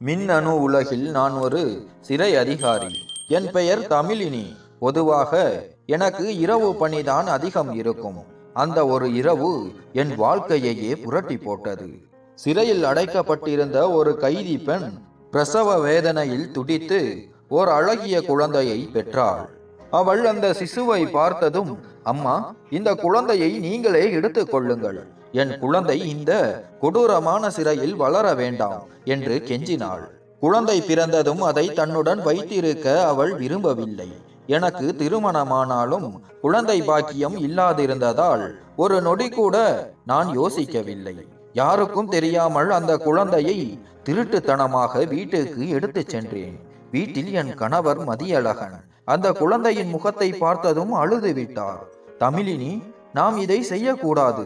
மின்னணு உலகில் நான் ஒரு சிறை அதிகாரி. என் பெயர் தமிழினி. பொதுவாக எனக்கு இரவு பணிதான் அதிகம் இருக்கும். அந்த ஒரு இரவு என் வாழ்க்கையையே புரட்டி போட்டது. சிறையில் அடைக்கப்பட்டிருந்த ஒரு கைதி பெண் பிரசவ வேதனையில் துடித்து ஓர் அழகிய குழந்தையை பெற்றாள். அவள் அந்த சிசுவை பார்த்ததும், அம்மா, இந்த குழந்தையை நீங்களே எடுத்துக் கொள்ளுங்கள். என் குழந்தை இந்த கொடூரமான சிறையில் வளர வேண்டாம் என்று கெஞ்சினாள். குழந்தை பிறந்ததும் அதை தன்னுடன் வைத்திருக்க அவள் விரும்பவில்லை. எனக்கு திருமணமானாலும் குழந்தை பாக்கியம் இல்லாதிருந்ததால் ஒரு நொடி கூட நான் யோசிக்கவில்லை. யாருக்கும் தெரியாமல் அந்த குழந்தையை திருட்டுத்தனமாக வீட்டுக்கு எடுத்துச் சென்றேன். வீட்டில் என் கணவர் மதியழகன் அந்த குழந்தையின் முகத்தை பார்த்ததும் அழுது விட்டார். தமிழினி, நாம் இதை செய்யக்கூடாது.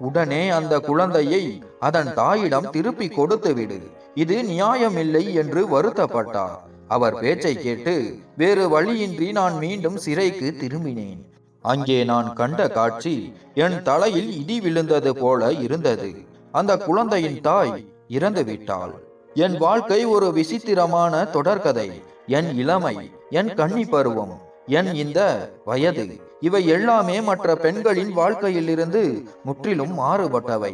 உடனே அந்த குழந்தையை அதன் தாயிடம் திருப்பி கொடுத்து விடு, இது நியாயமில்லை என்று வருத்தப்பட்டார். அவர் பேச்சை கேட்டு வேறு வழியின்றி நான் மீண்டும் சிறைக்கு திரும்பினேன். அங்கே நான் கண்ட காட்சி என் தலையில் இடி விழுந்தது போல இருந்தது. அந்த குழந்தையின் தாய் இறந்து விட்டாள். என் வாழ்க்கை ஒரு விசித்திரமான தொடர்கதை. என் இளமை, என் கன்னி பருவம், என் இந்த வயது, இவை எல்லாமே மற்ற பெண்களின் வாழ்க்கையில் இருந்து முற்றிலும் மாறுபட்டவை.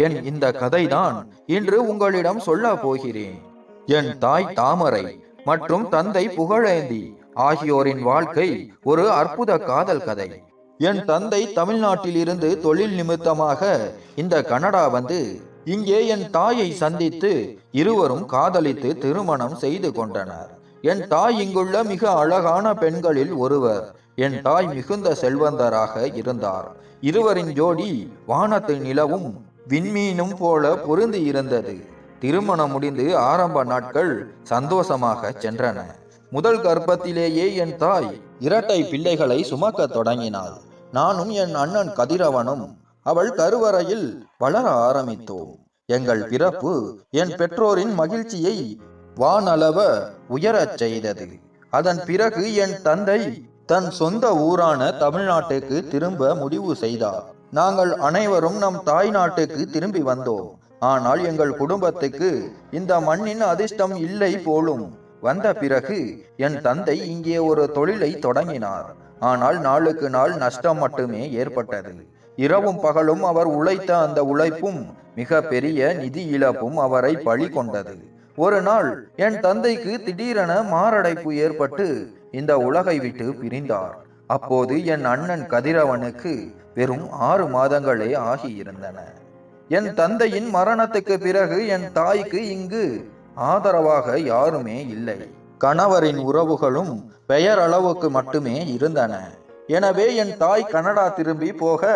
என் இந்த கதைதான் இன்று உங்களிடம் சொல்ல போகிறேன். என் தாய் தாமரை மற்றும் தந்தை புகழேந்தி ஆகியோரின் வாழ்க்கை ஒரு அற்புத காதல் கதை. என் தந்தை தமிழ்நாட்டில் இருந்து தொழில் நிமித்தமாக இந்த கனடா வந்து இங்கே என் தாயை சந்தித்து இருவரும் காதலித்து திருமணம் செய்து கொண்டனர். என் தாய் இங்குள்ள மிக அழகான பெண்களில் ஒருவர். என் தாய் மிகுந்த செல்வந்தராக இருந்தார். இருவரின் ஜோடி வானத்து நிலவும் விண்மீனும் போல பொருந்தி இருந்தது. திருமணம் முடிந்து ஆரம்ப நாட்கள் சந்தோஷமாக சென்றன. முதல் கர்ப்பத்திலேயே என் தாய் இரட்டை பிள்ளைகளை சுமக்க தொடங்கினாள். நானும் என் அண்ணன் கதிரவனும் அவள் கருவறையில் வளர ஆரம்பித்தோம். எங்கள் பிறப்பு என் பெற்றோரின் மகிழ்ச்சியை வானளவ உயரச் செய்தது. அதன் பிறகு என் தந்தை தன் சொந்த ஊரான தமிழ்நாட்டுக்கு திரும்ப முடிவு செய்தார். நாங்கள் அனைவரும் நம் தாய் நாட்டுக்கு திரும்பி வந்தோம். ஆனால் எங்கள் குடும்பத்துக்கு இந்த மண்ணின் அதிர்ஷ்டம் இல்லை போலும். வந்த பிறகு என் தந்தை இங்கே ஒரு தொழிலை தொடங்கினார். ஆனால் நாளுக்கு நாள் நஷ்டம் மட்டுமே ஏற்பட்டது. இரவும் பகலும் அவர் உழைத்த அந்த உழைப்பும் மிக பெரிய நிதி இழப்பும் அவரை பழி கொண்டது. ஒரு நாள் என் தந்தைக்கு திடீரென மாரடைப்பு ஏற்பட்டு இந்த உலகை விட்டு பிரிந்தார். அப்போது என் அண்ணன் கதிரவனுக்கு வெறும் 6 மாதங்களே ஆகியிருந்தன. என் தந்தையின் மரணத்துக்கு பிறகு என் தாய்க்கு இங்கு ஆதரவாக யாருமே இல்லை. கணவரின் உறவுகளும் பெயர் அளவுக்கு மட்டுமே இருந்தன. எனவே என் தாய் கனடா திரும்பி போக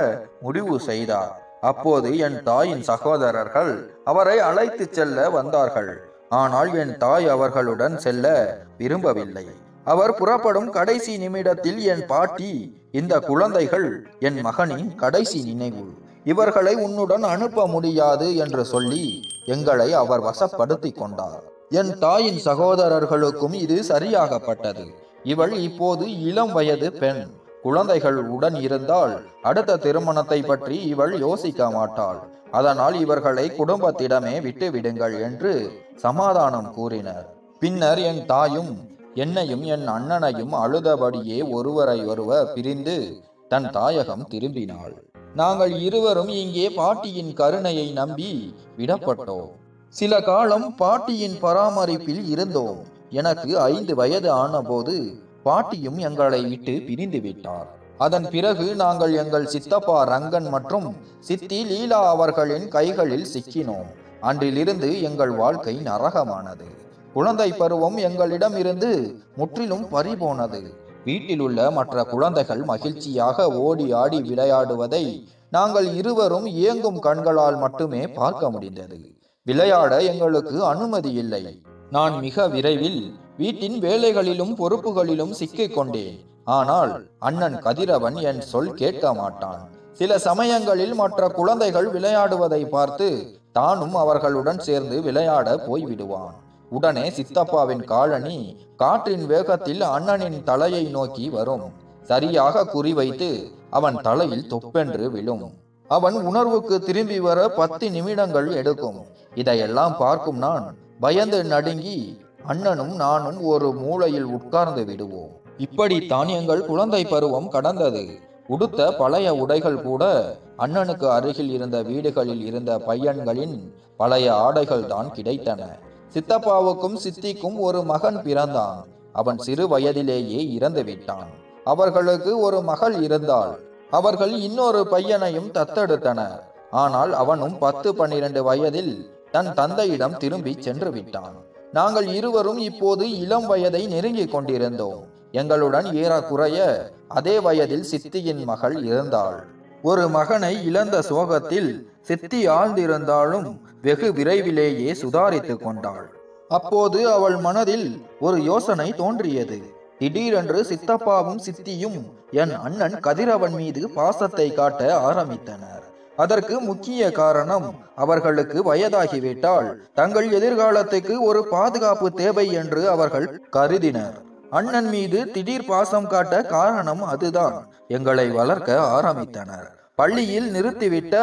முடிவு செய்தார். அப்போது என் தாயின் சகோதரர்கள் அவரை அழைத்து செல்ல வந்தார்கள். ஆனால் என் தாய் அவர்களுடன் செல்ல விரும்பவில்லை. அவர் புறப்படும் கடைசி நிமிடத்தில் என் பாட்டி, இந்த குழந்தைகள் என் மகனின் கடைசி நினைவு, இவர்களை உன்னுடன் அனுப்ப முடியாது என்று சொல்லி எங்களை அவர் வசப்படுத்தி கொண்டார். என் தாயின் சகோதரர்களுக்கும் இது சரியாகப்பட்டது. இவள் இப்போது இளம் வயது பெண். குழந்தைகள் உடன் இருந்தால் அடுத்த திருமணத்தை பற்றி இவள் யோசிக்க மாட்டாள். அதனால் இவர்களை குடும்பத்திடமே விட்டு விடுங்கள் என்று சமாதானம் கூறினர். பின்னர் என் தாயும் என்னையும் என் அண்ணனையும் அழுதபடியே ஒருவரை ஒருவர் பிரிந்து தன் தாயகம் திரும்பினாள். நாங்கள் இருவரும் இங்கே பாட்டியின் கருணையை நம்பி விடப்பட்டோம். சில காலம் பாட்டியின் பராமரிப்பில் இருந்தோம். எனக்கு 5 வயது ஆனபோது பாட்டியும் எங்களை விட்டு பிரிந்து விட்டார். அதன் பிறகு நாங்கள் எங்கள் சித்தப்பா ரங்கன் மற்றும் சித்தி லீலா அவர்களின் கைகளில் சிக்கினோம். அன்றிலிருந்து எங்கள் வாழ்க்கை நரகமானது. குழந்தை பருவம் எங்களிடம் இருந்து முற்றிலும் பறிபோனது. வீட்டில் உள்ள மற்ற குழந்தைகள் மகிழ்ச்சியாக ஓடி ஆடி விளையாடுவதை நாங்கள் இருவரும் ஏங்கும் கண்களால் மட்டுமே பார்க்க முடிந்தது. விளையாட எங்களுக்கு அனுமதி இல்லை. நான் மிக விரைவில் வீட்டின் வேலைகளிலும் பொறுப்புகளிலும் சிக்கிக் கொண்டேன். ஆனால் அண்ணன் கதிரவன் என் சொல் கேட்க மாட்டான். சில சமயங்களில் மற்ற குழந்தைகள் விளையாடுவதை பார்த்து தானும் அவர்களுடன் சேர்ந்து விளையாட போய்விடுவான். உடனே சித்தப்பாவின் காலணி காற்றின் வேகத்தில் அண்ணனின் தலையை நோக்கி வரும். சரியாக குறிவைத்து அவன் தலையில் தொப்பென்று விழும். அவன் உணர்வுக்கு திரும்பி வர 10 நிமிடங்கள் எடுக்கும். இதையெல்லாம் பார்க்கும் நான் பயந்து நடுங்கி அண்ணனும் நானும் ஒரு மூலையில் உட்கார்ந்து விடுவோம். இப்படித்தான் எங்கள் குழந்தை பருவம் கடந்தது. உடுத்த பழைய உடைகள் கூட அண்ணனுக்கு அருகில் இருந்த வீடுகளில் இருந்த பையன்களின் பழைய ஆடைகள் தான் கிடைத்தன. சித்தப்பாவுக்கும் சித்திக்கும் ஒரு மகன் பிறந்தான். அவன் சிறு வயதிலேயே இறந்து விட்டான். அவர்களுக்கு ஒரு மகள் இருந்தாள். அவர்கள் இன்னொரு பையனையும் தத்தெடுத்தனர். ஆனால் அவனும் 10-12 வயதில் தன் தந்தையிடம் திரும்பி சென்று விட்டான். நாங்கள் இருவரும் இப்போது இளம் வயதை நெருங்கிக் கொண்டிருந்தோம். எங்களுடன் ஏறக்குறைய அதே வயதில் சித்தியின் மகள் இருந்தாள். ஒரு மகனை இழந்த சோகத்தில் சித்தி ஆழ்ந்திருந்தாலும் வெகு விரைவிலேயே சுதாரித்து கொண்டாள். அப்போது அவள் மனதில் ஒரு யோசனை தோன்றியது. திடீரென்று சித்தப்பாவும் சித்தியும் என் அண்ணன் கதிரவன் மீது பாசத்தை காட்ட ஆரம்பித்தனர். அதற்கு முக்கிய காரணம், அவர்களுக்கு வயதாகிவிட்டால் தங்கள் எதிர்காலத்துக்கு ஒரு பாதுகாப்பு தேவை என்று அவர்கள் கருதினர். அண்ணன் மீது திடீர் பாசம் காட்ட காரணம் அதுதான். எங்களை வளர்க்க ஆரம்பித்தனர். பள்ளியில் நிறுத்திவிட்ட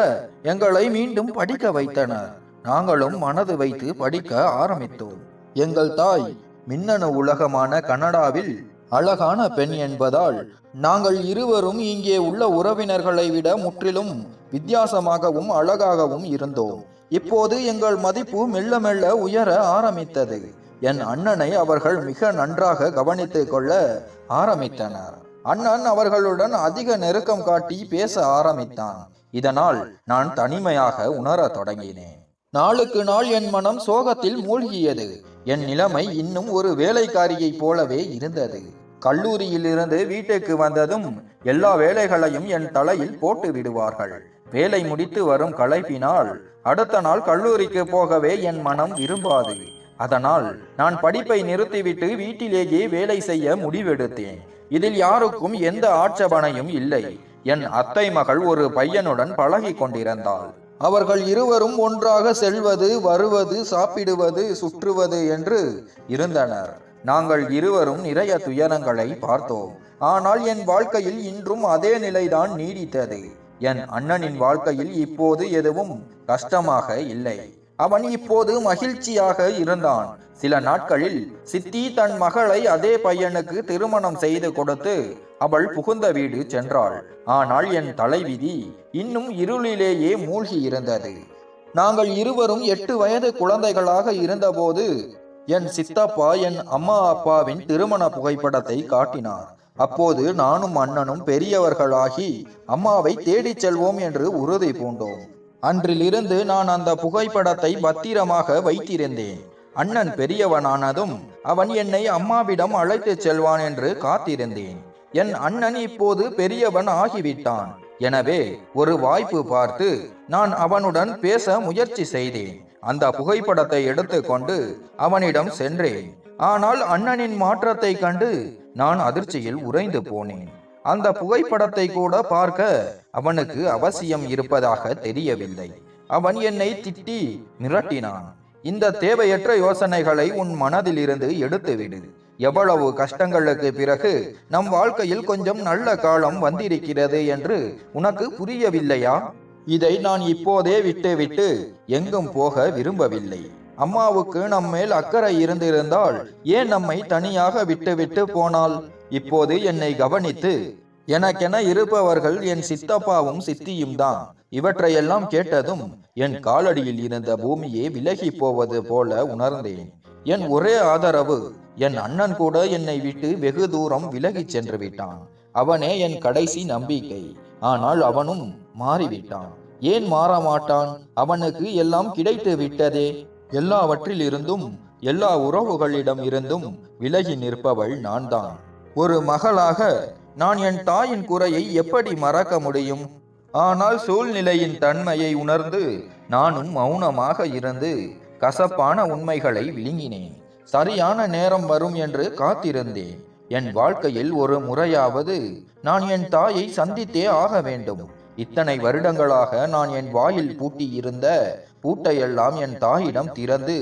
எங்களை மீண்டும் படிக்க வைத்தனர். நாங்களும் மனது வைத்து படிக்க ஆரம்பித்தோம். எங்கள் தாய் மின்னணு உலகமான கனடாவில் அழகான பெண் என்பதால் நாங்கள் இருவரும் இங்கே உள்ள உறவினர்களை விட முற்றிலும் வித்தியாசமாகவும் அழகாகவும் இருந்தோம். இப்போது எங்கள் மதிப்பு மெல்ல மெல்ல உயர ஆரம்பித்தது. என் அண்ணனை அவர்கள் மிக நன்றாக கவனித்துக் கொள்ள ஆரம்பித்தனர். அண்ணன் அவர்களுடன் அதிக நெருக்கம் காட்டி பேச ஆரம்பித்தான். இதனால் நான் தனிமையாக உணர தொடங்கினேன். நாளுக்கு நாள் என் மனம் சோகத்தில் மூழ்கியது. என் நிலைமை இன்னும் ஒரு வேலைக்காரியைப் போலவே இருந்தது. கல்லூரியிலிருந்து வீட்டுக்கு வந்ததும் எல்லா வேலைகளையும் என் தலையில் போட்டு விடுவார்கள். வேலை முடித்து வரும் களைப்பினால் அடுத்த நாள் கல்லூரிக்கு போகவே என் மனம் விரும்பாது. அதனால் நான் படிப்பை நிறுத்திவிட்டு வீட்டிலேயே வேலை செய்ய முடிவெடுத்தேன். இதில் யாருக்கும் எந்த ஆட்சேபனையும் இல்லை. என் அத்தை மகள் ஒரு பையனுடன் பழகி கொண்டிருந்தாள். அவர்கள் இருவரும் ஒன்றாக செல்வது, வருவது, சாப்பிடுவது, சுற்றுவது என்று இருந்தனர். நாங்கள் இருவரும் நிறைய துயரங்களை பார்த்தோம். ஆனால் என் வாழ்க்கையில் இன்றும் அதே நிலைதான் நீடித்தது. என் அண்ணனின் வாழ்க்கையில் இப்போது எதுவும் கஷ்டமாக இல்லை. அவன் இப்போது மகிழ்ச்சியாக இருந்தான். சில நாட்களில் சித்தி தன் மகளை அதே பையனுக்கு திருமணம் செய்து கொடுத்து அவள் புகுந்த வீடு சென்றாள். ஆனால் என் தலைவிதி இன்னும் இருளிலேயே மூழ்கி இருந்தது. நாங்கள் இருவரும் 8 வயது குழந்தைகளாக இருந்தபோது என் சித்தப்பா என் அம்மா அப்பாவின் திருமண புகைப்படத்தை காட்டினார். அப்போது நானும் அண்ணனும் பெரியவர்களாகி அம்மாவை தேடிச் செல்வோம் என்று உறுதி பூண்டோம். அன்றிலிருந்து நான் அந்த புகைப்படத்தை பத்திரமாக வைத்திருந்தேன். அண்ணன் பெரியவனானதும் அவன் என்னை அம்மாவிடம் அழைத்துச் செல்வான் என்று காத்திருந்தேன். என் அண்ணன் இப்போது பெரியவன் ஆகிவிட்டான். எனவே ஒரு வாய்ப்பு பார்த்து நான் அவனுடன் பேச முயற்சி செய்தேன். அந்த புகைப்படத்தை எடுத்துக்கொண்டு அவனிடம் சென்றேன். ஆனால் அண்ணனின் மாற்றத்தை கண்டு நான் அதிர்ச்சியில் உறைந்து போனேன். அந்த புகைப்படத்தை கூட பார்க்க அவனுக்கு அவசியம் இருப்பதாக தெரியவில்லை. அவன் என்னை திட்டி மிரட்டினான். இந்த தேவையற்ற யோசனைகளை உன் மனதில் இருந்து எடுத்துவிடு. எவ்வளவு கஷ்டங்களுக்கு பிறகு நம் வாழ்க்கையில் கொஞ்சம் நல்ல காலம் வந்திருக்கிறது என்று உனக்கு புரியவில்லையா? இதை நான் இப்போதே விட்டுவிட்டு எங்கும் போக விரும்பவில்லை. அம்மாவுக்கு நம்மேல் அக்கறை இருந்திருந்தால் ஏன் நம்மை தனியாக விட்டுவிட்டு போனாள்? இப்போது என்னை கவனித்து எனக்கென இருப்பவர்கள் என் சித்தப்பாவும் சித்தியும் தான். இவற்றையெல்லாம் கேட்டதும் என் காலடியில் இருந்த பூமியே விலகி போவது போல உணர்ந்தேன். என் ஒரே ஆதரவு என் அண்ணன் கூட என்னை விட்டு வெகு தூரம் விலகி சென்று விட்டான். அவனே என் கடைசி நம்பிக்கை. ஆனால் அவனும் மாறிவிட்டான். ஏன் மாற மாட்டான்? அவனுக்கு எல்லாம் கிடைத்து விட்டதே. எல்லாவற்றில் இருந்தும் எல்லா உறவுகளிடம் இருந்தும் விலகி நிற்பவள் நான் தான். ஒரு மகளாக நான் என் தாயின் குறையை எப்படி மறக்க முடியும்? ஆனால் சூழ்நிலையின் தன்மையை உணர்ந்து நானும் மௌனமாக இருந்து கசப்பான உண்மைகளை விழுங்கினேன். சரியான நேரம் வரும் என்று காத்திருந்தேன். என் வாழ்க்கையில் ஒரு முறையாவது நான் என் தாயை சந்தித்தே ஆக வேண்டும். இத்தனை வருடங்களாக நான் என் வாயில் பூட்டி இருந்த பூட்டையெல்லாம் என் தாயிடம் திறந்து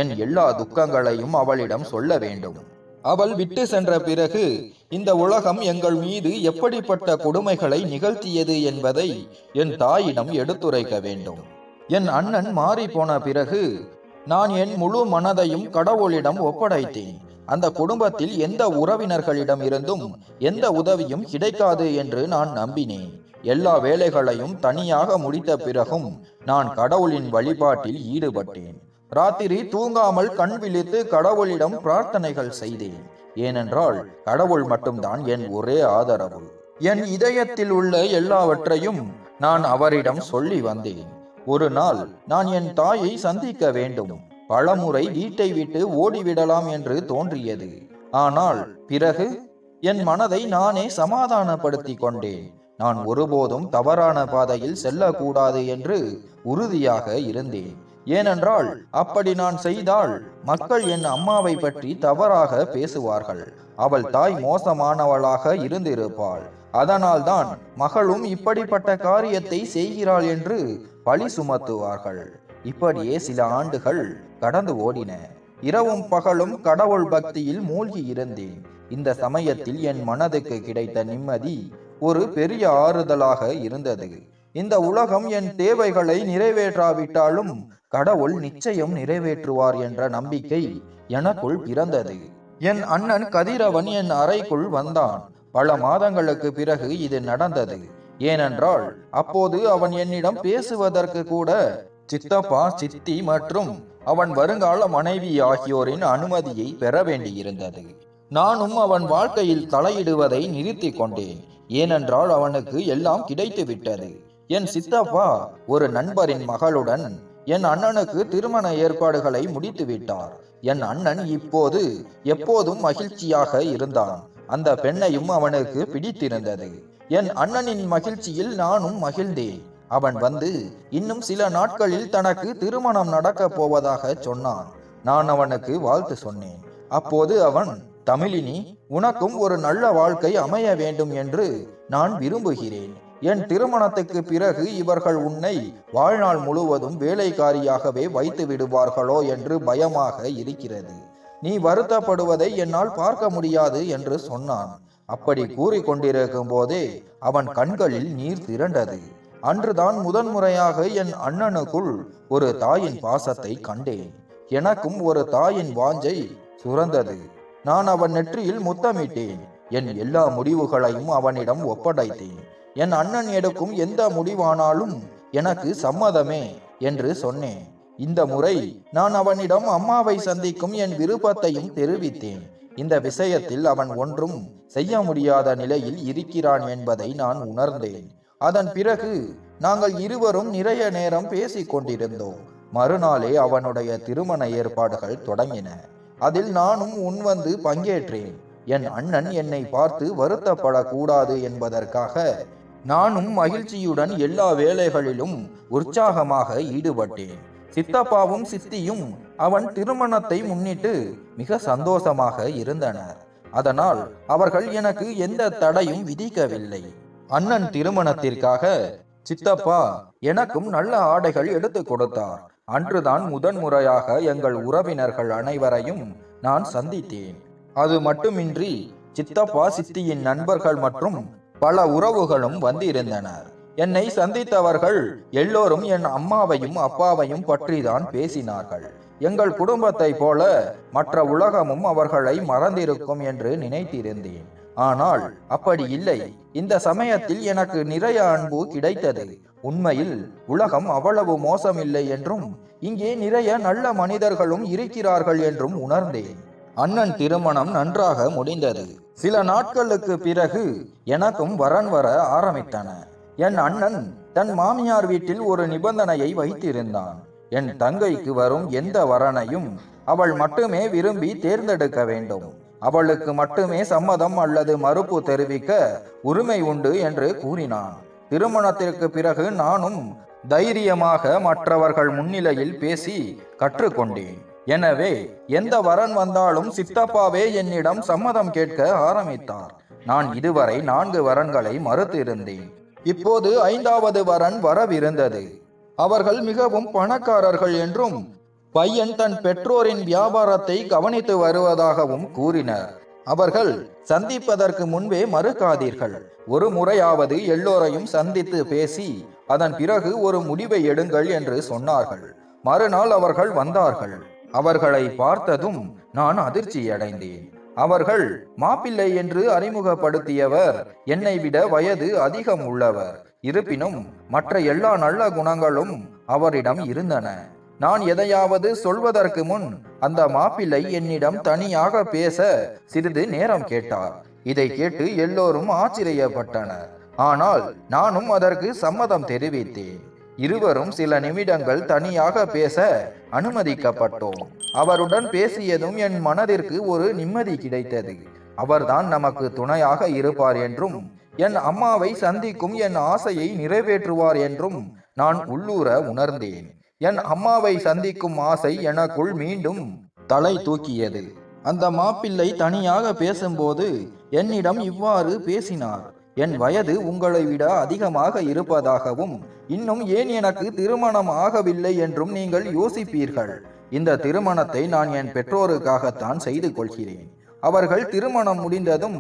என் எல்லா துக்கங்களையும் அவளிடம் சொல்ல வேண்டும். அவள் விட்டு சென்ற பிறகு இந்த உலகம் எங்கள் மீது எப்படிப்பட்ட கொடுமைகளை நிகழ்த்தியது என்பதை என் தாயிடம் எடுத்துரைக்க வேண்டும். என் அண்ணன் மாறி போன பிறகு நான் என் முழு மனதையும் கடவுளிடம் ஒப்படைத்தேன். அந்த குடும்பத்தில் எந்த உறவினர்களிடம் இருந்தும் எந்த உதவியும் கிடைக்காது என்று நான் நம்பினேன். எல்லா வேலைகளையும் தனியாக முடித்த பிறகும் நான் கடவுளின் வழிபாட்டில் ஈடுபட்டேன். ராத்திரி தூங்காமல் கண் விழித்து கடவுளிடம் பிரார்த்தனைகள் செய்தேன். ஏனென்றால் கடவுள் மட்டும்தான் என் ஒரே ஆதரவு. என் இதயத்தில் உள்ள எல்லாவற்றையும் நான் அவரிடம் சொல்லி வந்தேன். ஒரு நாள் நான் என் தாயை சந்திக்க வேண்டும். பலமுறை வீட்டை விட்டு ஓடிவிடலாம் என்று தோன்றியது. ஆனால் பிறகு என் மனதை நானே சமாதானப்படுத்தி கொண்டேன். நான் ஒருபோதும் தவறான பாதையில் செல்லக்கூடாது என்று உறுதியாக இருந்தேன். ஏனென்றால் அப்படி நான் செய்தால் மக்கள் என் அம்மாவை பற்றி தவறாக பேசுவார்கள். அவள் தாய் மோசமானவளாக இருந்திருப்பாள். அதனால்தான் மகளும் இப்படிப்பட்ட காரியத்தை செய்கிறாள் என்று பழி சுமத்துவார்கள். இப்படியே சில ஆண்டுகள் கடந்து ஓடின. இரவும் பகலும் கடவுள் பக்தியில் மூழ்கி இருந்தேன். இந்த சமயத்தில் என் மனதுக்கு கிடைத்த நிம்மதி ஒரு பெரிய ஆறுதலாக இருந்தது. இந்த உலகம் என் தேவைகளை நிறைவேற்றாவிட்டாலும் கடவுள் நிச்சயம் நிறைவேற்றுவார் என்ற நம்பிக்கை எனக்குள் பிறந்தது. என் அண்ணன் கதிரவன் என் அறைக்குள் வந்தான். பல மாதங்களுக்கு பிறகு இது நடந்தது. ஏனென்றால் அப்போது அவன் என்னிடம் பேசுவதற்கு கூட சித்தப்பா, சித்தி மற்றும் அவன் வருங்கால மனைவி ஆகியோரின் அனுமதியை பெற வேண்டியிருந்தது. நானும் அவன் வாழ்க்கையில் தலையிடுவதை நிறுத்தி கொண்டேன். ஏனென்றால் அவனுக்கு எல்லாம் கிடைத்து விட்டது. என் சித்தப்பா ஒரு நண்பரின் மகளுடன் என் அண்ணனுக்கு திருமண ஏற்பாடுகளை முடித்து விட்டார். என் அண்ணன் இப்போது எப்போதும் மகிழ்ச்சியாக இருந்தான். அந்த பெண்ணையும் அவனுக்கு பிடித்திருந்தது. என் அண்ணனின் மகிழ்ச்சியில் நானும் மகிழ்ந்தேன். அவன் வந்து இன்னும் சில நாட்களில் தனக்கு திருமணம் நடக்க போவதாக சொன்னான். நான் அவனுக்கு வாழ்த்து சொன்னேன். அப்போது அவன், தமிழினி, உனக்கும் ஒரு நல்ல வாழ்க்கை அமைய வேண்டும் என்று நான் விரும்புகிறேன். என் திருமணத்துக்கு பிறகு இவர்கள் உன்னை வாழ்நாள் முழுவதும் வேலைக்காரியாகவே வைத்து விடுவார்களோ என்று பயமாக இருக்கிறது. நீ வருத்தப்படுவதை என்னால் பார்க்க முடியாது என்று சொன்னான். அப்படி கூறிக்கொண்டிருக்கும் போதே அவன் கண்களில் நீர் திரண்டது. அன்றுதான் முதன்முறையாக என் அண்ணனுக்குள் ஒரு தாயின் பாசத்தை கண்டேன். எனக்கும் ஒரு தாயின் வாஞ்சை சுரந்தது. நான் அவன் நெற்றியில் முத்தமிட்டேன். என் எல்லா முடிவுகளையும் அவனிடம் ஒப்படைத்தேன். என் அண்ணன் எடுக்கும் எந்த முடிவானாலும் எனக்கு சம்மதமே என்று சொன்னேன். இந்த முறை நான் அவனிடம் அம்மாவை சந்திக்கும் என் விருப்பத்தையும் தெரிவித்தேன். இந்த விஷயத்தில் அவன் ஒன்றும் செய்ய முடியாத நிலையில் இருக்கிறான் என்பதை நான் உணர்ந்தேன். அதன் பிறகு நாங்கள் இருவரும் நிறைய நேரம் பேசிக் கொண்டிருந்தோம். மறுநாளே அவனுடைய திருமண ஏற்பாடுகள் தொடங்கின. அதில் நானும் முன்வந்து பங்கேற்றேன். என் அண்ணன் என்னை பார்த்து வருத்தப்படக்கூடாது என்பதற்காக நானும் மகிழ்ச்சியுடன் எல்லா வேலைகளிலும் உற்சாகமாக ஈடுபட்டேன். சித்தப்பாவும் சித்தியும் அவன் திருமணத்தை முன்னிட்டு மிக சந்தோஷமாக இருந்தனர். அதனால் அவர்கள் எனக்கு எந்த தடையும் விதிக்கவில்லை. அண்ணன் திருமணத்திற்காக சித்தப்பா எனக்கும் நல்ல ஆடைகள் எடுத்து கொடுத்தார். அன்றுதான் முதன்முறையாக எங்கள் உறவினர்கள் அனைவரையும் நான் சந்தித்தேன். அது மட்டுமின்றி சித்தப்பா, சித்தியின் நண்பர்கள் மற்றும் பல உறவுகளும் வந்திருந்தனர். என்னை சந்தித்தவர்கள் எல்லோரும் என் அம்மாவையும் அப்பாவையும் பற்றிதான் பேசினார்கள். எங்கள் குடும்பத்தை போல மற்ற உலகமும் அவர்களை மறந்திருக்கும் என்று நினைத்திருந்தேன். ஆனால் அப்படி இல்லை. இந்த சமயத்தில் எனக்கு நிறைய அன்பு கிடைத்தது. உண்மையில் உலகம் அவ்வளவு மோசமில்லை என்றும் இங்கே நிறைய நல்ல மனிதர்களும் இருக்கிறார்கள் என்றும் உணர்ந்தேன். அண்ணன் திருமணம் நன்றாக முடிந்தது. சில நாட்களுக்கு பிறகு எனக்கும் வரன் வர ஆரம்பித்தன. என் அண்ணன் தன் மாமியார் வீட்டில் ஒரு நிபந்தனையை வைத்திருந்தான். என் தங்கைக்கு வரும் எந்த வரனையும் அவள் மட்டுமே விரும்பி தேர்ந்தெடுக்க வேண்டும். அவளுக்கு மட்டுமே சம்மதம் அல்லது மறுப்பு தெரிவிக்க உரிமை உண்டு என்று கூறினான். திருமணத்திற்கு பிறகு நானும் தைரியமாக மற்றவர்கள் முன்னிலையில் பேசி கற்றுக்கொண்டேன். எனவே எந்த வரன் வந்தாலும் சித்தப்பாவே என்னிடம் சம்மதம் கேட்க ஆரம்பித்தார். நான் இதுவரை 4 வரன்களை மறுத்து இருந்தேன். இப்போது 5வது வரன் வரவிருந்தது. அவர்கள் மிகவும் பணக்காரர்கள் என்றும் பையன் தன் பெற்றோரின் வியாபாரத்தை கவனித்து வருவதாகவும் கூறினர். அவர்கள் சந்திப்பதற்கு முன்பே மறுக்காதீர்கள். ஒரு முறையாவது எல்லோரையும் சந்தித்து பேசி அதன் பிறகு ஒரு முடிவை எடுங்கள் என்று சொன்னார்கள். மறுநாள் அவர்கள் வந்தார்கள். அவர்களை பார்த்ததும் நான் அதிர்ச்சியடைந்தேன். அவர்கள் மாப்பிள்ளை என்று அறிமுகப்படுத்தியவர் என்னை விட வயது அதிகம் உள்ளவர். இருப்பினும் மற்ற எல்லா நல்ல குணங்களும் அவரிடம் இருந்தன. நான் எதையாவது சொல்வதற்கு முன் அந்த மாப்பிள்ளை என்னிடம் தனியாக பேச சிறிது நேரம் கேட்டார். இதை கேட்டு எல்லோரும் ஆச்சரியப்பட்டனர். ஆனால் நானும் அதற்கு சம்மதம் தெரிவித்தேன். இருவரும் சில நிமிடங்கள் தனியாக பேச அனுமதிக்கப்பட்டோம். அவருடன் பேசியதும் என் மனதிற்கு ஒரு நிம்மதி கிடைத்தது. அவர்தான் நமக்கு துணையாக இருப்பார் என்றும் என் அம்மாவை சந்திக்கும் என் ஆசையை நிறைவேற்றுவார் என்றும் நான் உள்ளூர உணர்ந்தேன். என் அம்மாவை சந்திக்கும் ஆசை எனக்குள் மீண்டும் தலை தூக்கியது. அந்த மாப்பிள்ளை தனியாக பேசும்போது என்னிடம் இவ்வாறு பேசினார். என் வயது உங்களை விட அதிகமாக இருப்பதாகவும் இன்னும் ஏன் எனக்கு திருமணம் ஆகவில்லை என்றும் நீங்கள் யோசிப்பீர்கள். இந்த திருமணத்தை நான் என் பெற்றோருக்காகத்தான் செய்து கொள்கிறேன். அவர்கள் திருமணம் முடிந்ததும்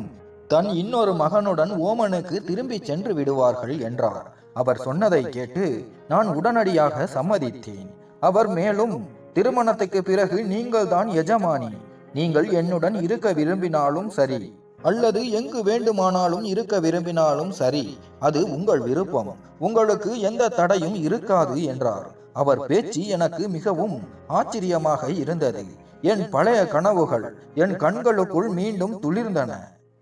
தன் இன்னொரு மகனுடன் ஓமனுக்கு திரும்பி சென்று விடுவார்கள் என்றார். அவர் சொன்னதை கேட்டு நான் உடனடியாக சம்மதித்தேன். அவர் மேலும், திருமணத்துக்கு பிறகு நீங்கள் தான் எஜமானி. நீங்கள் என்னுடன் இருக்க விரும்பினாலும் சரி, அல்லது எங்கு வேண்டுமானாலும் இருக்க விரும்பினாலும் சரி, அது உங்கள் விருப்பம். உங்களுக்கு எந்த தடையும் இருக்காது என்றார். அவர் பேச்சு எனக்கு மிகவும் ஆச்சரியமாக இருந்தது. என் பழைய கனவுகள் என் கண்களுக்குள் மீண்டும் துளிர்ந்தன.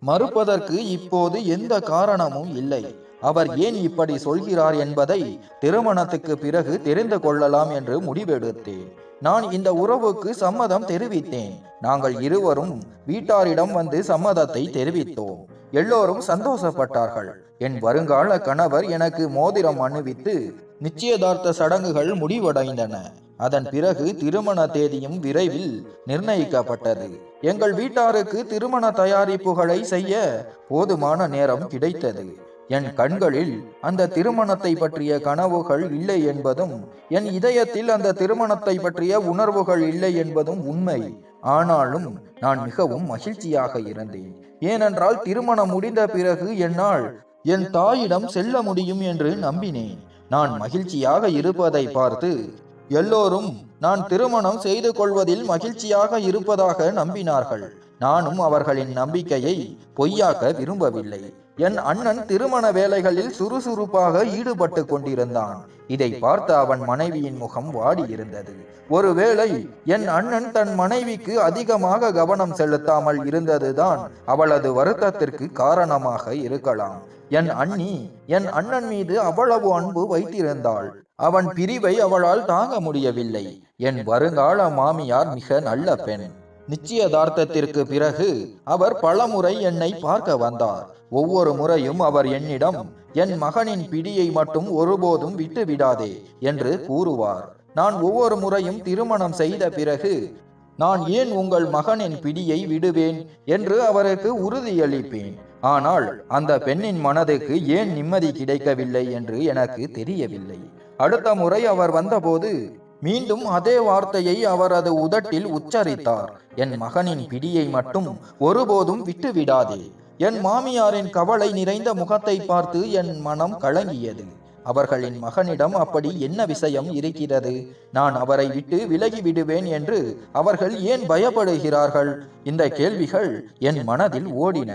மறுப்பதற்கு இப்போது எந்த காரணமும் இல்லை. அவர் ஏன் இப்படி சொல்கிறார் என்பதை திருமணத்துக்கு பிறகு தெரிந்து கொள்ளலாம் என்று முடிவெடுத்தேன். நான் இந்த உறவுக்கு சம்மதம் தெரிவித்தேன். நாங்கள் இருவரும் வீட்டாரிடம் வந்து சம்மதத்தை தெரிவித்தோம். எல்லோரும் சந்தோஷப்பட்டார்கள். என் வருங்கால கணவர் எனக்கு மோதிரம் அணிவித்து நிச்சயதார்த்த சடங்குகள் முடிவடைந்தன. அதன் பிறகு திருமண தேதியும் விரைவில் நிர்ணயிக்கப்பட்டது. எங்கள் வீட்டாருக்கு திருமண தயாரிப்புகளை செய்ய போதுமான நேரம் கிடைத்தது. என் கண்களில் அந்த திருமணத்தை பற்றிய கனவுகள் இல்லை என்பதும் என் இதயத்தில் அந்த திருமணத்தை பற்றிய உணர்வுகள் இல்லை என்பதும் உண்மை. ஆனாலும் நான் மிகவும் மகிழ்ச்சியாக இருந்தேன். ஏனென்றால் திருமணம் முடிந்த பிறகு என்னால் என் தாயிடம் செல்ல முடியும் என்று நம்பினேன். நான் மகிழ்ச்சியாக இருப்பதை பார்த்து எல்லோரும் நான் திருமணம் செய்து கொள்வதில் மகிழ்ச்சியாக இருப்பதாக நம்பினார்கள். நானும் அவர்களின் நம்பிக்கையை பொய்யாக்க விரும்பவில்லை. என் அண்ணன் திருமண வேலைகளில் சுறுசுறுப்பாக ஈடுபட்டு கொண்டிருந்தான். இதை பார்த்த அவன் மனைவியின் முகம் வாடியிருந்தது. ஒருவேளை என் அண்ணன் தன் மனைவிக்கு அதிகமாக கவனம் செலுத்தாமல் இருந்ததுதான் அவளது வருத்தத்திற்கு காரணமாக இருக்கலாம். என் அண்ணி என் அண்ணன் மீது அவ்வளவு அன்பு வைத்திருந்தாள். அவன் பிரிவை அவளால் தாங்க முடியவில்லை. என் வருங்கால மாமியார் மிக நல்ல பெண். நிச்சயதார்த்தத்திற்கு பிறகு அவர் பலமுறை என்னை பார்க்க வந்தார். ஒவ்வொரு முறையும் அவர் என்னிடம், என் மகனின் பிடியை மட்டும் ஒருபோதும் விட்டு விடாதே என்று கூறுவார். நான் ஒவ்வொரு முறையும் திருமணம் செய்த பிறகு, நான் ஏன் உங்கள் மகனின் பிடியை விடுவேன் என்று அவருக்கு உறுதியளிப்பேன். ஆனால் அந்த பெண்ணின் மனதுக்கு ஏன் நிம்மதி கிடைக்கவில்லை என்று எனக்கு தெரியவில்லை. அடுத்த முறை அவர் வந்தபோது மீண்டும் அதே வார்த்தையை அவரது உதட்டில் உச்சரித்தார். என் மகனின் பிடியை மட்டும் ஒருபோதும் விட்டு விடாதே. என் மாமியாரின் கவலை நிறைந்த முகத்தை பார்த்து என் மனம் கலங்கியது. அவர்களின் மகனிடம் அப்படி என்ன விஷயம் இருக்கிறது? நான் அவரை விட்டு விலகி விடுவேன் என்று அவர்கள் ஏன் பயப்படுகிறார்கள்? இந்த கேள்விகள் என் மனதில் ஓடின.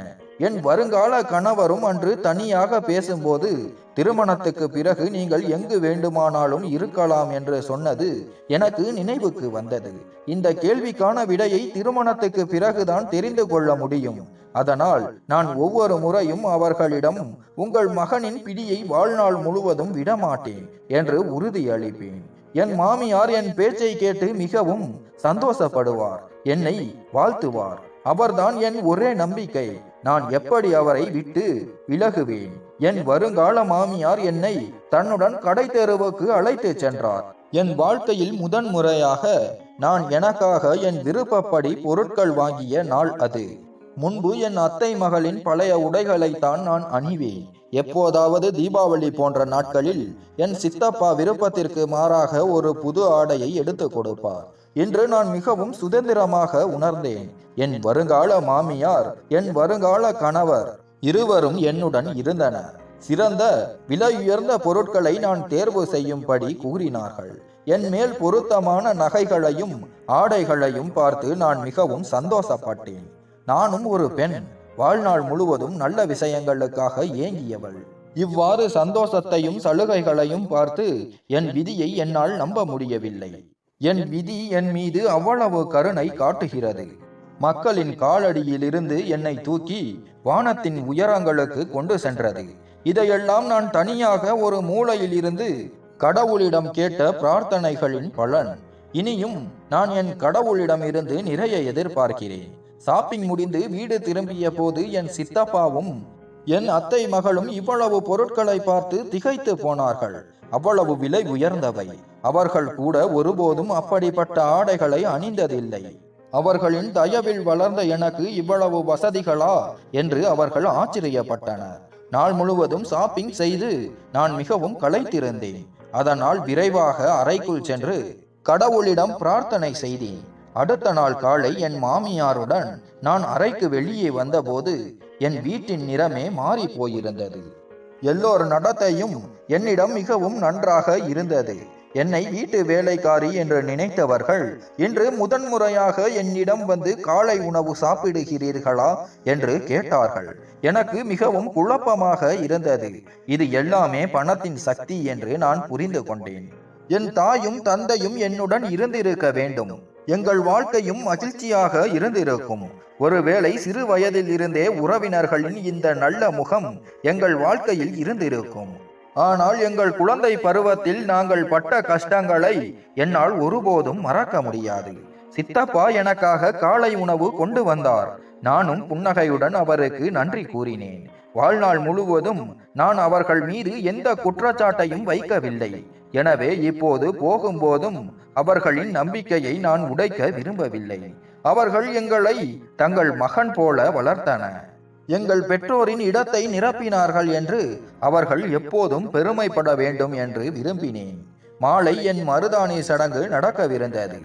என் வருங்கால கணவரும் அன்று தனியாக பேசும்போது, திருமணத்துக்கு பிறகு நீங்கள் எங்கு வேண்டுமானாலும் இருக்கலாம் என்று சொன்னது எனக்கு நினைவுக்கு வந்தது. இந்த கேள்விக்கான விடையை திருமணத்துக்கு பிறகுதான் தெரிந்து கொள்ள முடியும். அதனால் நான் ஒவ்வொரு முறையும் அவர்களிடம், உங்கள் மகனின் பிடியை வாழ்நாள் முழுவதும் விடமாட்டேன் என்று உறுதியளிப்பேன். என் மாமியார் என் பேச்சை கேட்டு மிகவும் சந்தோஷப்படுவார், என்னை வாழ்த்துவார். அவர்தான் என் ஒரே நம்பிக்கை. நான் எப்படி அவரை விட்டு விலகுவேன்? என் வருங்கால மாமியார் என்னை தன்னுடன் கடை தெருவுக்கு அழைத்து சென்றார். என் வாழ்க்கையில் முதன்முறையாக நான் எனக்காக என் விருப்பப்படி பொருட்கள் வாங்கிய நாள் அது. முன்பு என் அத்தை மகளின் பழைய உடைகளைத்தான் நான் அணிவேன். எப்போதாவது தீபாவளி போன்ற நாட்களில் என் சித்தப்பா விருப்பத்திற்கு மாறாக ஒரு புது ஆடையை எடுத்து கொடுப்பார். இன்று நான் மிகவும் சுதந்திரமாக உணர்ந்தேன். என் வருங்கால மாமியார், என் வருங்கால கணவர் இருவரும் என்னுடன் இருந்தனர். சிறந்த விலையுயர்ந்த பொருட்களை நான் தேர்வு செய்யும்படி கூறினார்கள். என் மேல் பொருத்தமான நகைகளையும் ஆடைகளையும் பார்த்து நான் மிகவும் சந்தோஷப்பட்டேன். நானும் ஒரு பெண், வாழ்நாள் முழுவதும் நல்ல விஷயங்களுக்காக ஏங்கியவள். இவ்வாறு சந்தோஷத்தையும் சலுகைகளையும் பார்த்து என் விதியை என்னால் நம்ப முடியவில்லை. என் விதி என் மீது அவ்வளவு கருணை காட்டுகிறது. மக்களின் காலடியிலிருந்து என்னை தூக்கி வானத்தின் உயரங்களுக்கு கொண்டு சென்றது. இதையெல்லாம் நான் தனியாக ஒரு மூலையில் இருந்து கடவுளிடம் கேட்ட பிரார்த்தனைகளின் பலன். இனியும் நான் என் கடவுளிடம் இருந்து நிறைய எதிர்பார்க்கிறேன். ஷாப்பிங் முடிந்து வீடு திரும்பிய போது என் சித்தப்பாவும் என் அத்தை மகளும் இவ்வளவு பொருட்களை பார்த்து திகைத்து போனார்கள். அவ்வளவு விலை உயர்ந்தவை. அவர்கள் கூட ஒருபோதும் அப்படிப்பட்ட ஆடைகளை அணிந்ததில்லை. அவர்களின் தயவில் வளர்ந்த எனக்கு இவ்வளவு வசதிகளா என்று அவர்கள் ஆச்சரியப்பட்டனர். நாள் முழுவதும் ஷாப்பிங் செய்து நான் மிகவும் களைத்திருந்தேன். அதனால் விரைவாக அறைக்குள் சென்று கடவுளிடம் பிரார்த்தனை செய்தேன். அடுத்த நாள் காலை என் மாமியாருடன் நான் அறைக்கு வெளியே வந்தபோது என் வீட்டின் நிறமே மாறி போயிருந்தது. எல்லோர் நடத்தையும் என்னிடம் மிகவும் நன்றாக இருந்தது. என்னை வீட்டு வேலைக்காரி என்று நினைத்தவர்கள் இன்று முதன்முறையாக என்னிடம் வந்து காலை உணவு சாப்பிடுகிறீர்களா என்று கேட்டார்கள். எனக்கு மிகவும் குழப்பமாக இருந்தது. இது எல்லாமே பணத்தின் சக்தி என்று நான் புரிந்து கொண்டேன். என் தாயும் தந்தையும் என்னுடன் இருந்திருக்க வேண்டும். எங்கள் வாழ்க்கையும் மகிழ்ச்சியாக இருந்திருக்கும். ஒருவேளை சிறு வயதில் இருந்தே உறவினர்களின் இந்த நல்ல முகம் எங்கள் வாழ்க்கையில் இருந்திருக்கும். ஆனால் எங்கள் குழந்தை பருவத்தில் நாங்கள் பட்ட கஷ்டங்களை என்னால் ஒருபோதும் மறக்க முடியாது. சித்தப்பா எனக்காக காலை உணவு கொண்டு வந்தார். நானும் புன்னகையுடன் அவருக்கு நன்றி கூறினேன். வாழ்நாள் முழுவதும் நான் அவர்கள் மீது எந்த குற்றச்சாட்டையும் வைக்கவில்லை. எனவே இப்போது போகும்போதும் அவர்களின் நம்பிக்கையை நான் உடைக்க விரும்பவில்லை. அவர்கள் எங்களை தங்கள் மகன் போல வளர்த்தனர். எங்கள் பெற்றோரின் இடத்தை நிரப்பினார்கள் என்று அவர்கள் எப்போதும் பெருமைப்பட வேண்டும் என்று விரும்பினேன். மாலை என் மருதாணி சடங்கு நடக்கவிருந்தது.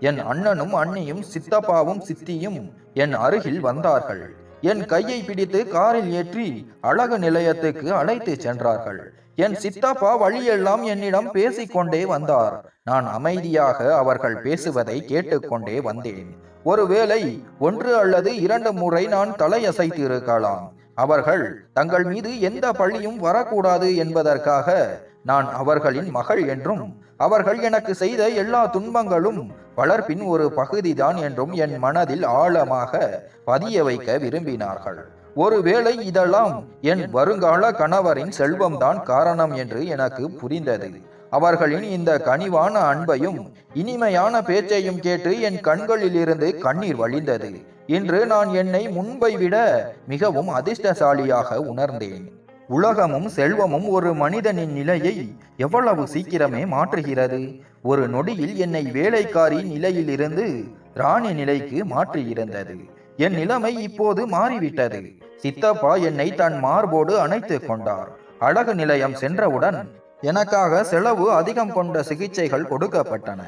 என் அண்ணனும் அண்ணியும் சித்தப்பாவும் சித்தியும் என் அருகில் வந்தார்கள். என் கையை பிடித்து காரில் ஏற்றி அழகு நிலையத்துக்கு அழைத்து சென்றார்கள். என் சித்தப்பா வழியெல்லாம் என்னிடம் பேசிக்கொண்டே வந்தார். நான் அமைதியாக அவர்கள் பேசுவதை கேட்டுக்கொண்டே வந்தேன். ஒருவேளை 1 அல்லது 2 முறை நான் தலையசைத்து இருக்கலாம். அவர்கள் தங்கள் மீது எந்த பழியும் வரக்கூடாது என்பதற்காக நான் அவர்களின் மகள் என்றும் அவர்கள் எனக்கு செய்த எல்லா துன்பங்களும் வளர்ப்பின் ஒரு பகுதிதான் என்றும் என் மனதில் ஆழமாக பதிய வைக்க விரும்பினார்கள். ஒருவேளை இதெல்லாம் என் வருங்கால கணவரின் செல்வம்தான் காரணம் என்று எனக்கு புரிந்தது. அவர்களின் இந்த கனிவான அன்பையும் இனிமையான பேச்சையும் கேட்டு என் கண்களிலிருந்து கண்ணீர் வழிந்தது. இன்று நான் என்னை முன்பை விட மிகவும் அதிர்ஷ்டசாலியாக உணர்ந்தேன். உலகமும் செல்வமும் ஒரு மனிதனின் நிலையை எவ்வளவு சீக்கிரமே மாற்றுகிறது. ஒரு நொடியில் என்னை வேலைக்காரி நிலையிலிருந்து ராணி நிலைக்கு மாற்றியிருந்தது. என் நிலைமை இப்போது மாறிவிட்டது. சித்தப்பா என்னை தன் மார்போடு அணைத்து கொண்டார். அழகு நிலையம் சென்றவுடன் எனக்காக செலவு அதிகம் கொண்ட சிகிச்சைகள் கொடுக்கப்பட்டன.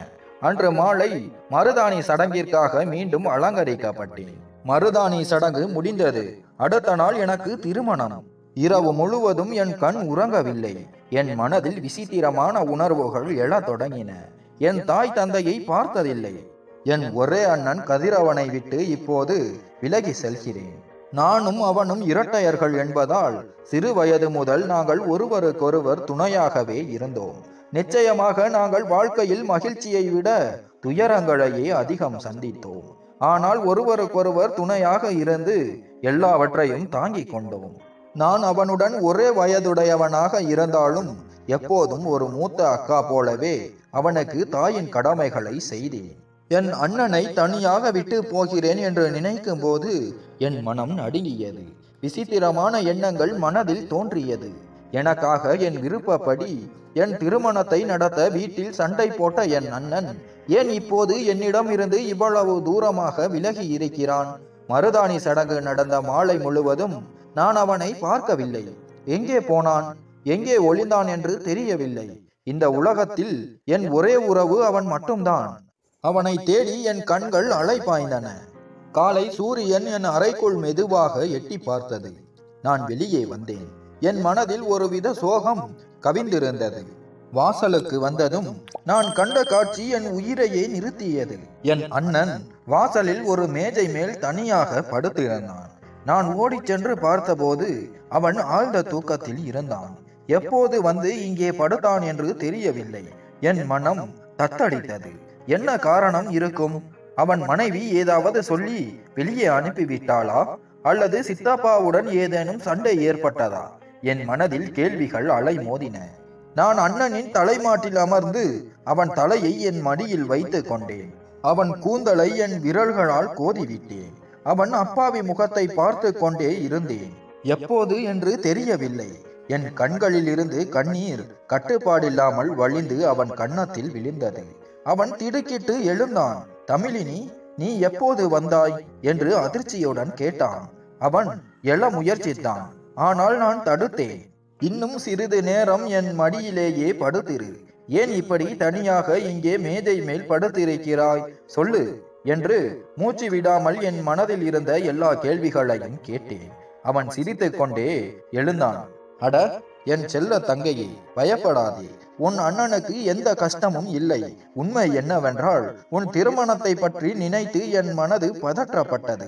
அன்று மாலை மருதாணி சடங்கிற்காக மீண்டும் அலங்கரிக்கப்பட்டேன். மருதாணி சடங்கு முடிந்தது. அடுத்த நாள் எனக்கு திருமணம். இரவு முழுவதும் என் கண் உறங்கவில்லை. என் மனதில் விசித்திரமான உணர்வுகள் எழத் தொடங்கின. என் தாய் தந்தையை பார்த்ததில்லை. என் ஒரே அண்ணன் கதிரவனை விட்டு இப்போது விலகி செல்கிறேன். நானும் அவனும் இரட்டையர்கள் என்பதால் சிறு வயது முதல் நாங்கள் ஒருவருக்கொருவர் துணையாகவே இருந்தோம். நிச்சயமாக நாங்கள் வாழ்க்கையில் மகிழ்ச்சியை விட துயரங்களையே அதிகம் சந்தித்தோம். ஆனால் ஒருவருக்கொருவர் துணையாக இருந்து எல்லாவற்றையும் தாங்கிக் கொண்டோம். நான் அவனுடன் ஒரே வயதுடையவனாக இருந்தாலும் எப்போதும் ஒரு மூத்த அக்கா போலவே அவனுக்கு தாயின் கடமைகளை செய்தேன். என் அண்ணனை தனியாக விட்டு போகிறேன் என்று நினைக்கும் போது என் மனம் நடுங்கியது. விசித்திரமான எண்ணங்கள் மனதில் தோன்றியது. எனக்காக என் விருப்பப்படி என் திருமணத்தை நடத்த வீட்டில் சண்டை போட்ட என் அண்ணன் ஏன் இப்போது என்னிடம் இருந்து இவ்வளவு தூரமாக விலகி இருக்கிறான்? மருதாணி சடங்கு நடந்த மாலை முழுவதும் நான் அவனை பார்க்கவில்லை. எங்கே போனான், எங்கே ஒளிந்தான் என்று தெரியவில்லை. இந்த உலகத்தில் என் ஒரே உறவு அவன் மட்டும்தான். அவனை தேடி என் கண்கள் அலைபாய்ந்தன. காலை சூரியன் என் அறைக்குள் மெதுவாக எட்டி பார்த்தது. நான் வெளியே வந்தேன். என் மனதில் ஒருவித சோகம் கவிந்திருந்தது. வாசலுக்கு வந்ததும் நான் கண்ட காட்சி என் உயிரையே நிறுத்தியது. என் அண்ணன் வாசலில் ஒரு மேஜை மேல் தனியாக படுத்திருந்தான். நான் ஓடிச் சென்று பார்த்தபோது அவன் ஆழ்ந்த தூக்கத்தில் இருந்தான். எப்போது வந்து இங்கே படுத்தான் என்று தெரியவில்லை. என் மனம் தத்தளித்தது. என்ன காரணம் இருக்கும்? அவன் மனைவி ஏதாவது சொல்லி வெளியே அனுப்பிவிட்டாளா? அல்லது சித்தப்பாவுடன் ஏதேனும் சண்டை ஏற்பட்டதா? என் மனதில் கேள்விகள் அலை மோதின. நான் அண்ணனின் தலைமாட்டில் அமர்ந்து அவன் தலையை என் மடியில் வைத்து கொண்டேன். அவன் கூந்தலை என் விரல்களால் கோதிவிட்டேன். அவன் அப்பாவி முகத்தை பார்த்து கொண்டே இருந்தேன். எப்போது என்று தெரியவில்லை. என் கண்களில் இருந்து கண்ணீர் கட்டுப்பாடில்லாமல் வழிந்து அவன் கன்னத்தில் விழுந்தது. அவன் திடுக்கிட்டு எழுந்தான். தமிழினி, நீ எப்போது வந்தாய் என்று அதிர்ச்சியுடன் கேட்டான். அவன் எழ முயற்சித்தான். ஆனால் நான் தடுத்தேன். இன்னும் சிறிது நேரம் என் மடியிலேயே படுத்திரு. ஏன் இப்படி தனியாக இங்கே மேஜை மேல் படுத்திருக்கிறாய்? சொல்லு என்று மூச்சு விடாமல் என் மனதில் இருந்த எல்லா கேள்விகளையும் கேட்டேன். அவன் சிரித்து கொண்டே எழுந்தான். அட என் செல்ல தங்கையே, பயப்படாதே. உன் அண்ணனுக்கு எந்த கஷ்டமும் இல்லை. உண்மை என்னவென்றால் உன் திருமணத்தை பற்றி நினைத்து என் மனது பதற்றப்பட்டது.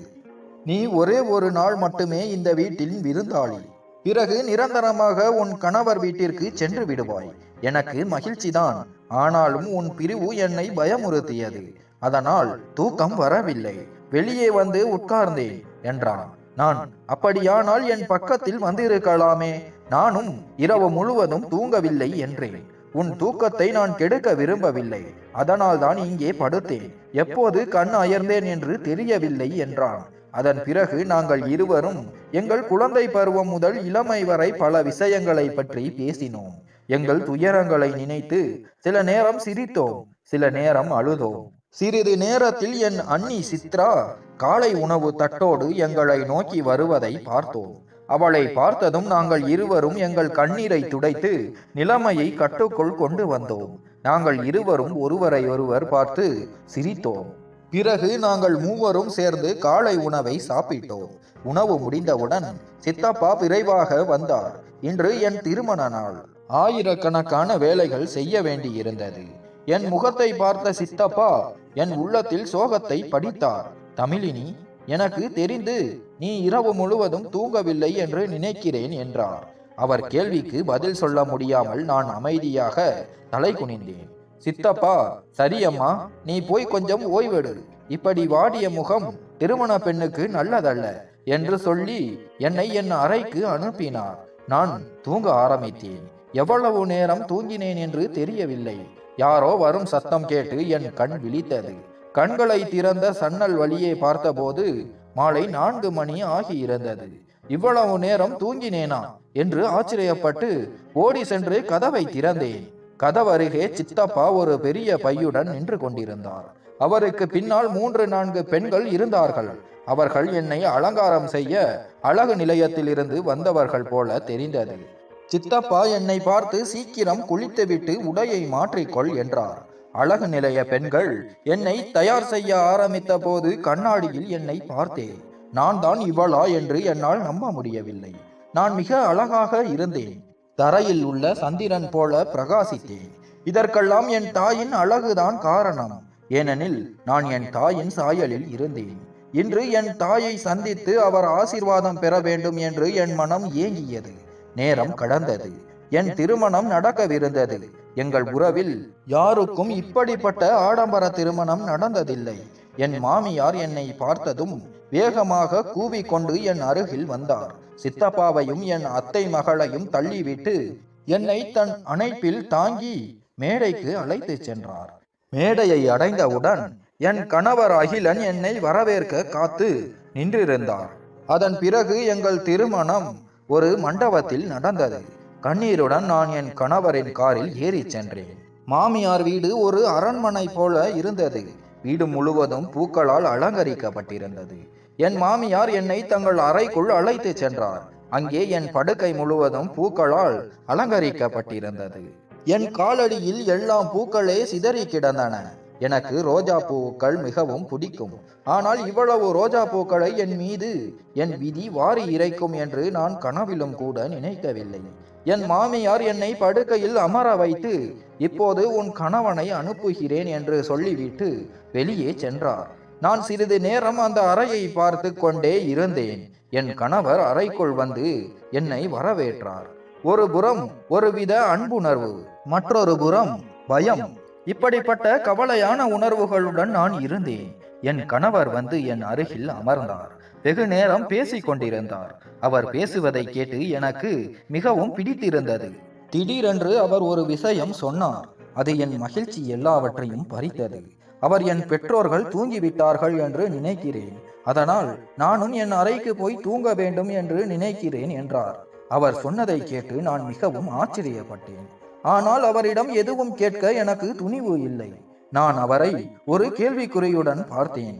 நீ ஒரே ஒரு நாள் மட்டுமே இந்த வீட்டில் விருந்தாளி. பிறகு நிரந்தரமாக உன் கணவர் வீட்டிற்கு சென்று விடுவாய். எனக்கு மகிழ்ச்சிதான். ஆனாலும் உன் பிரிவு என்னை பயமுறுத்தியது. அதனால் தூக்கம் வரவில்லை. வெளியே வந்து உட்கார்ந்தேன் என்றான். நான், அப்படியானால் என் பக்கத்தில் வந்திருக்கலாமே. நானும் இரவு முழுவதும் தூங்கவில்லை என்றேன். உன் தூக்கத்தை நான் கெடுக்க விரும்பவில்லை. அதனால் தான் இங்கே படுத்தேன். எப்போது கண் அயர்ந்தேன் என்று தெரியவில்லை என்றான். அதன் பிறகு நாங்கள் இருவரும் எங்கள் குழந்தை பருவம் முதல் இளமை வரை பல விஷயங்களை பற்றி பேசினோம். எங்கள் துயரங்களை நினைத்து சில நேரம் சிரித்தோம், சில நேரம் அழுதோம். சிறிது நேரத்தில் என் அண்ணி சித்ரா காலை உணவு தட்டோடு எங்களை நோக்கி வருவதை பார்த்தோம். அவளை பார்த்ததும் நாங்கள் இருவரும் எங்கள் கண்ணீரை துடைத்து நிலைமையை கட்டுக்குள் கொண்டு வந்தோம். நாங்கள் இருவரும் ஒருவரை ஒருவர் பார்த்து சிரித்தோம். பிறகு நாங்கள் மூவரும் சேர்ந்து காலை உணவை சாப்பிட்டோம். உணவு முடிந்தவுடன் சித்தப்பா விரைவாக வந்தார். இன்று என் திருமண நாள். ஆயிரக்கணக்கான வேலைகள் செய்ய வேண்டியிருந்தது. என் முகத்தை பார்த்த சித்தப்பா என் உள்ளத்தில் சோகத்தை படித்தார். தமிழினி, எனக்கு தெரிந்து நீ இரவு முழுவதும் தூங்கவில்லை என்று நினைக்கிறேன் என்றார். அவர் கேள்விக்கு பதில் சொல்ல முடியாமல் நான் அமைதியாக தலை குனிந்தேன். சித்தப்பா, சரியம்மா, நீ போய் கொஞ்சம் ஓய்வெடு. இப்படி வாடிய முகம் திருமண பெண்ணுக்கு நல்லதல்ல என்று சொல்லி என்னை என் அறைக்கு அனுப்பினார். நான் தூங்க ஆரம்பித்தேன். எவ்வளவு நேரம் தூங்கினேன் என்று தெரியவில்லை. யாரோ வரும் சத்தம் கேட்டு என் கண் விழித்தது. கண்களை திறந்த சன்னல் வழியே பார்த்தபோது மாலை 4 மணி ஆகியிருந்தது. இவ்வளவு நேரம் தூங்கினேனா என்று ஆச்சரியப்பட்டு ஓடி சென்று கதவை திறந்தேன். கதவருகே சித்தப்பா ஒரு பெரிய பையுடன் நின்று கொண்டிருந்தார். அவருக்கு பின்னால் 3-4 பெண்கள் இருந்தார்கள். அவர்கள் என்னை அலங்காரம் செய்ய அழகு நிலையத்திலிருந்து வந்தவர்கள் போல தெரிந்தது. சித்தப்பா என்னை பார்த்து சீக்கிரம் குளித்துவிட்டு உடையை மாற்றிக்கொள் என்றார். அழகு நிலைய பெண்கள் என்னை தயார் செய்ய ஆரம்பித்த போது கண்ணாடியில் என்னை பார்த்தேன். நான் தான் இவளா என்று என்னால் நம்ப முடியவில்லை. நான் மிக அழகாக இருந்தேன். தரையில் உள்ள சந்திரன் போல பிரகாசித்தேன். இதற்கெல்லாம் என் தாயின் அழகுதான் காரணம். ஏனெனில் நான் என் தாயின் சாயலில் இருந்தேன். இன்று என் தாயை சந்தித்து அவர் ஆசீர்வாதம் பெற வேண்டும் என்று என் மனம் ஏங்கியது. நேரம் கடந்தது. என் திருமணம் நடக்கவிருந்தது. எங்கள் உறவில் யாருக்கும் இப்படிப்பட்ட ஆடம்பர திருமணம் நடந்ததில்லை. என் மாமியார் என்னை பார்த்ததும் வேகமாக கூவிக்கொண்டு என் அருகில் வந்தார். சித்தப்பாவையும் என் அத்தை மகளையும் தள்ளிவிட்டு என்னை தன் அணைப்பில் தாங்கி மேடைக்கு அழைத்து சென்றார். மேடையை அடைந்தவுடன் என் கணவர் அகிலன் என்னை வரவேற்க காத்து நின்றிருந்தார். அதன் பிறகு எங்கள் திருமணம் ஒரு மண்டபத்தில் நடந்தது. கண்ணீருடன் நான் என் கணவரின் காரில் ஏறி சென்றேன். மாமியார் வீடு ஒரு அரண்மனை போல இருந்தது. வீடு முழுவதும் பூக்களால் அலங்கரிக்கப்பட்டிருந்தது. என் மாமியார் என்னை தங்கள் அறைக்குள் அழைத்து சென்றார். அங்கே என் படுக்கை முழுவதும் பூக்களால் அலங்கரிக்கப்பட்டிருந்தது. என் காலடியில் எல்லாம் பூக்களே சிதறி கிடந்தன. எனக்கு ரோஜா பூக்கள் மிகவும் பிடிக்கும். ஆனால் இவ்வளவு ரோஜா பூக்களை என் மீது என் விதி வாரி இறைக்கும் என்று நான் கனவிலும் கூட நினைக்கவில்லை. என் மாமியார் என்னை படுக்கையில் அமர வைத்து இப்போது உன் கணவனை அனுப்புகிறேன் என்று சொல்லிவிட்டு வெளியே சென்றார். நான் சிறிது நேரம் அந்த அறையை பார்த்து கொண்டே இருந்தேன். என் கணவர் அறைக்குள் வந்து என்னை வரவேற்றார். ஒரு புறம் ஒருவித அன்புணர்வு, மற்றொரு புறம் பயம். இப்படிப்பட்ட கவலையான உணர்வுகளுடன் நான் இருந்தேன். என் கணவர் வந்து என் அருகில் அமர்ந்தார். வெகு நேரம் பேசிக் கொண்டிருந்தார். அவர் பேசுவதை கேட்டு எனக்கு மிகவும் பிடித்திருந்தது. திடீரென்று அவர் ஒரு விஷயம் சொன்னார். அது என் மகிழ்ச்சி எல்லாவற்றையும் பறித்தது. அவர் என் பெற்றோர்கள் தூங்கிவிட்டார்கள் என்று நினைக்கிறேன். அதனால் நானும் என் அறைக்கு போய் தூங்க வேண்டும் என்று நினைக்கிறேன் என்றார். அவர் சொன்னதை கேட்டு நான் மிகவும் ஆச்சரியப்பட்டேன். ஆனால் அவரிடம் எதுவும் கேட்க எனக்கு துணிவு இல்லை. நான் அவரை ஒரு கேள்விக்குறியுடன் பார்த்தேன்.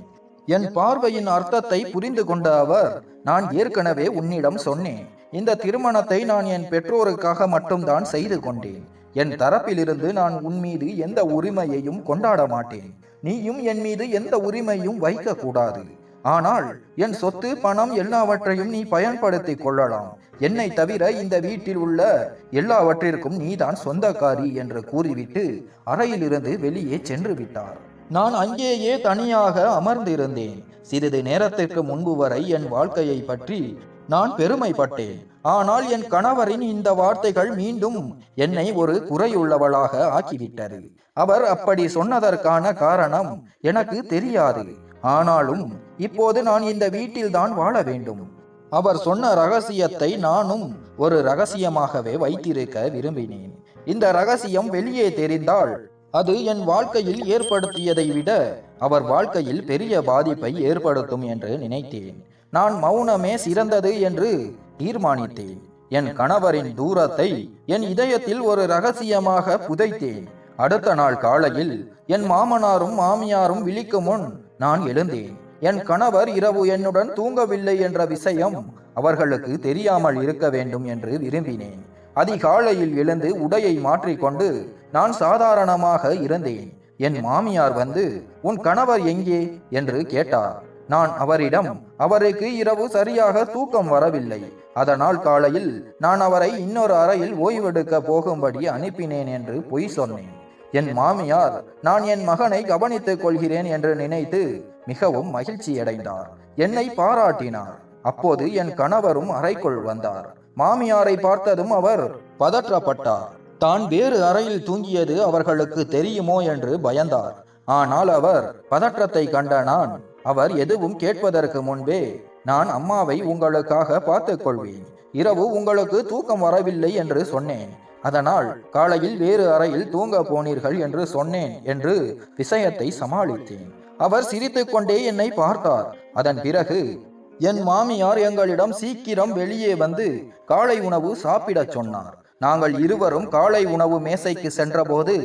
என் பார்வையின் அர்த்தத்தை புரிந்து கொண்ட அவர், நான் ஏற்கனவே உன்னிடம் சொன்னேன், இந்த திருமணத்தை நான் என் பெற்றோருக்காக மட்டும்தான் செய்து கொண்டேன். என் தரப்பிலிருந்து நான் உன் மீது எந்த உரிமையையும் கொண்டாட மாட்டேன். நீயும் என் மீது எந்த உரிமையும் வைக்க கூடாது. ஆனால் என் சொத்து, பணம் எல்லாவற்றையும் நீ பயன்படுத்திக் கொள்ளலாம். என்னை தவிர இந்த வீட்டில் உள்ள எல்லாவற்றிற்கும் நீதான் சொந்தக்காரி என்று கூறிவிட்டு அறையிலிருந்து வெளியே சென்று விட்டார். நான் அங்கேயே தனியாக அமர்ந்திருந்தேன். சிறிது நேரத்திற்கு முன்பு வரை என் வாழ்க்கையை பற்றி நான் பெருமைப்பட்டேன். ஆனால் என் கணவரின் இந்த வார்த்தைகள் மீண்டும் என்னை ஒரு குறையுள்ளவளாக ஆக்கிவிட்டது. அவர் அப்படி சொன்னதற்கான காரணம் எனக்கு தெரியாது. ஆனாலும் இப்போது நான் இந்த வீட்டில்தான் வாழ வேண்டும். அவர் சொன்ன ரகசியத்தை நானும் ஒரு ரகசியமாகவே வைத்திருக்க விரும்பினேன். இந்த ரகசியம் வெளியே தெரிந்தால் அது என் வாழ்க்கையில் ஏற்படுத்தியதை விட அவர் வாழ்க்கையில் பெரிய பாதிப்பை ஏற்படுத்தும் என்று நினைத்தேன். நான் மௌனமே சிறந்தது என்று தீர்மானித்தேன். என் கணவரின் தூரத்தை என் இதயத்தில் ஒரு ரகசியமாக புதைத்தேன். அடுத்த நாள் காலையில் என் மாமனாரும் மாமியாரும் விழிக்கும் முன் நான் எழுந்தேன். என் கணவர் இரவு என்னுடன் தூங்கவில்லை என்ற விஷயம் அவர்களுக்கு தெரியாமல் இருக்க வேண்டும் என்று விரும்பினேன். அதிகாலையில் எழுந்து உடையை மாற்றிக்கொண்டு நான் சாதாரணமாக இருந்தேன். என் மாமியார் வந்து, உன் கணவர் எங்கே என்று கேட்டார். நான் அவரிடம், அவருக்கு இரவு சரியாக தூக்கம் வரவில்லை, அதனால் காலையில் நான் அவரை இன்னொரு அறையில் ஓய்வெடுக்க போகும்படி அனுப்பினேன் என்று பொய் சொன்னேன். என் மாமியார் நான் என் மகனை கவனித்துக் கொள்கிறேன் என்று நினைத்து மிகவும் மகிழ்ச்சியடைந்தார். என்னை பாராட்டினார். அப்போது என் கணவரும் அறைக்குள் வந்தார். மாமியாரை பார்த்ததும் அவர் பதற்றப்பட்டார். தான் வேறு அறையில் தூங்கியது அவர்களுக்கு தெரியுமோ என்று பயந்தார். ஆனால் அவர் பதற்றத்தை கண்ட நான், அவர் எதுவும் கேட்பதற்கு முன்பே, நான் அம்மாவை உங்களுக்காக பார்த்துக் கொள்வேன், இரவு உங்களுக்கு தூக்கம் வரவில்லை என்று சொன்னேன், அதனால் காலையில் வேறு அறையில் தூங்க போனீர்கள் என்று சொன்னேன் என்று விஷயத்தை சமாளித்தேன். அவர் சிரித்துக்கொண்டே என்னை பார்த்தார். அதன் பிறகு என் மாமியார் எங்களிடம் சீக்கிரம் வெளியே வந்து காலை உணவு சாப்பிடச் சொன்னார். நாங்கள் இருவரும் காலை உணவு மேசைக்கு சென்றபோது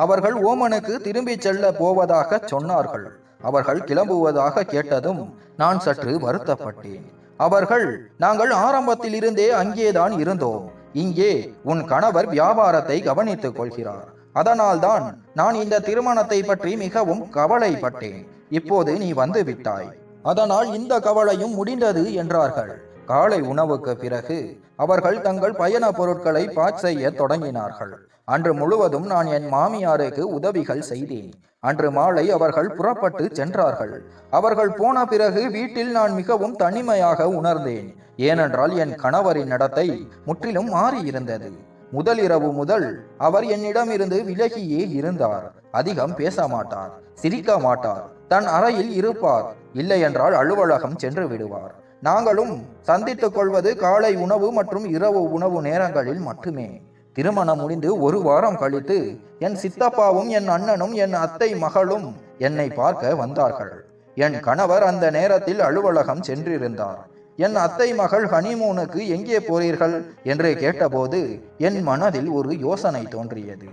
அவர்கள் ஓமனுக்கு திரும்பி செல்ல போவதாக சொன்னார்கள். அவர்கள் கிளம்புவதாக கேட்டதும் நான் சற்று வருத்தப்பட்டேன். அவர்கள், நாங்கள் ஆரம்பத்தில் இருந்தே அங்கேதான் இருந்தோம். இங்கே உன் கணவர் வியாபாரத்தை கவனித்துக் கொள்கிறார். அதனால்தான் நான் இந்த திருமணத்தை பற்றி மிகவும் கவலைப்பட்டேன். இப்போது நீ வந்து விட்டாய், அதனால் இந்த கவலையும் முடிந்தது என்றார்கள். காலை உணவுக்கு பிறகு அவர்கள் தங்கள் பயண பொருட்களை பேக் செய்ய தொடங்கினார்கள். அன்று முழுவதும் நான் என் மாமியாருக்கு உதவிகள் செய்தேன். அன்று மாலை அவர்கள் புறப்பட்டு சென்றார்கள். அவர்கள் போன பிறகு வீட்டில் நான் மிகவும் தனிமையாக உணர்ந்தேன். ஏனென்றால் என் கணவரின் நடத்தை முற்றிலும் மாறியிருந்தது. முதல் இரவு முதல் அவர் என்னிடம் இருந்து விலகியே இருந்தார். அதிகம் பேச மாட்டார், சிரிக்க மாட்டார், தன் அறையில் இருப்பார், இல்லை என்றால் அலுவலகம் சென்று விடுவார். நாங்களும் சந்தித்துக் கொள்வது காலை உணவு மற்றும் இரவு உணவு நேரங்களில் மட்டுமே. திருமணம் முடிந்து ஒரு வாரம் கழித்து என் சித்தப்பாவும் என் அண்ணனும் என் அத்தை மகளும் என்னை பார்க்க வந்தார்கள். என் கணவர் அந்த நேரத்தில் அலுவலகம் சென்றிருந்தார். என் அத்தை மகள் ஹனிமூனுக்கு எங்கே போறீர்கள் என்று கேட்டபோது என் மனதில் ஒரு யோசனை தோன்றியது.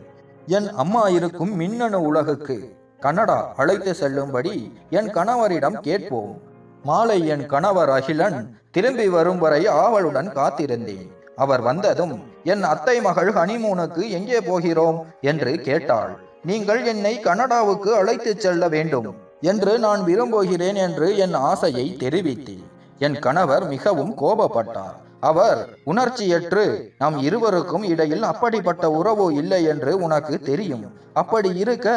என் அம்மா இருக்கும் மின்னணு உலகுக்கு கனடா அழைத்து செல்லும்படி என் கணவரிடம் கேட்போம். மாலை என் கணவர் அகிலன் திரும்பி வரும் வரை ஆவலுடன் காத்திருந்தேன். அவர் வந்ததும், என் அத்தை மகள் ஹனிமூனுக்கு எங்கே போகிறோம் என்று கேட்டாள். நீங்கள் என்னை கனடாவுக்கு அழைத்து செல்ல வேண்டும் என்று நான் விரும்புகிறேன் என்று என் ஆசையை தெரிவித்தேன். என் கணவர் மிகவும் கோபப்பட்டார். அவர் உணர்ச்சியற்று நம் இருவருக்கும் இடையில் அப்படிப்பட்ட உறவு இல்லை என்று உனக்கு தெரியும். அப்படி இருக்க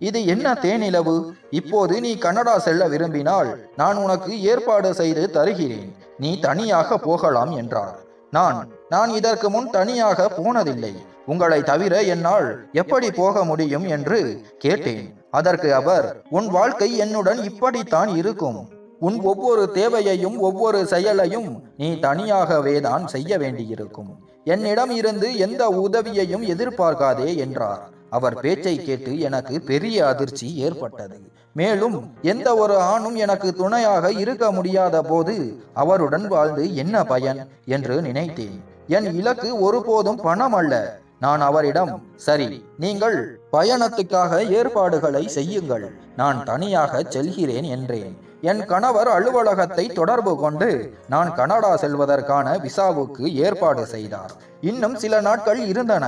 இது என்ன தேனிலவு? இப்போது நீ கனடா செல்ல விரும்பினால் நான் உனக்கு ஏற்பாடு செய்து தருகிறேன். நீ தனியாக போகலாம் என்றார். நான் இதற்கு முன் தனியாக போனதில்லை. உங்களை தவிர என்னால் எப்படி போக முடியும் என்று கேட்டேன். அதற்கு அவர், உன் வாழ்க்கை என்னுடன் இப்படித்தான் இருக்கும். உன் ஒவ்வொரு தேவையையும் ஒவ்வொரு செயலையும் நீ தனியாகவே தான் செய்ய வேண்டியிருக்கும். என்னிடம் இருந்து எந்த உதவியையும் எதிர்பார்க்காதே என்றார். அவர் பேச்சை கேட்டு எனக்கு பெரிய அதிர்ச்சி ஏற்பட்டது. மேலும் எந்த ஒரு ஆணும் எனக்கு துணையாக இருக்க முடியாத போது அவருடன் வாழ்ந்து என்ன பயன் என்று நினைத்தேன். என் இலக்கு ஒருபோதும் பணம் அல்ல. நான் அவரிடம், சரி, நீங்கள் பயணத்துக்காக ஏற்பாடுகளை செய்யுங்கள், நான் தனியாக செல்கிறேன் என்றேன். என் கணவர் அலுவலகத்தை தொடர்பு கொண்டு நான் கனடா செல்வதற்கான விசாவுக்கு ஏற்பாடு செய்தார். இன்னும் சில நாட்கள் இருந்தன.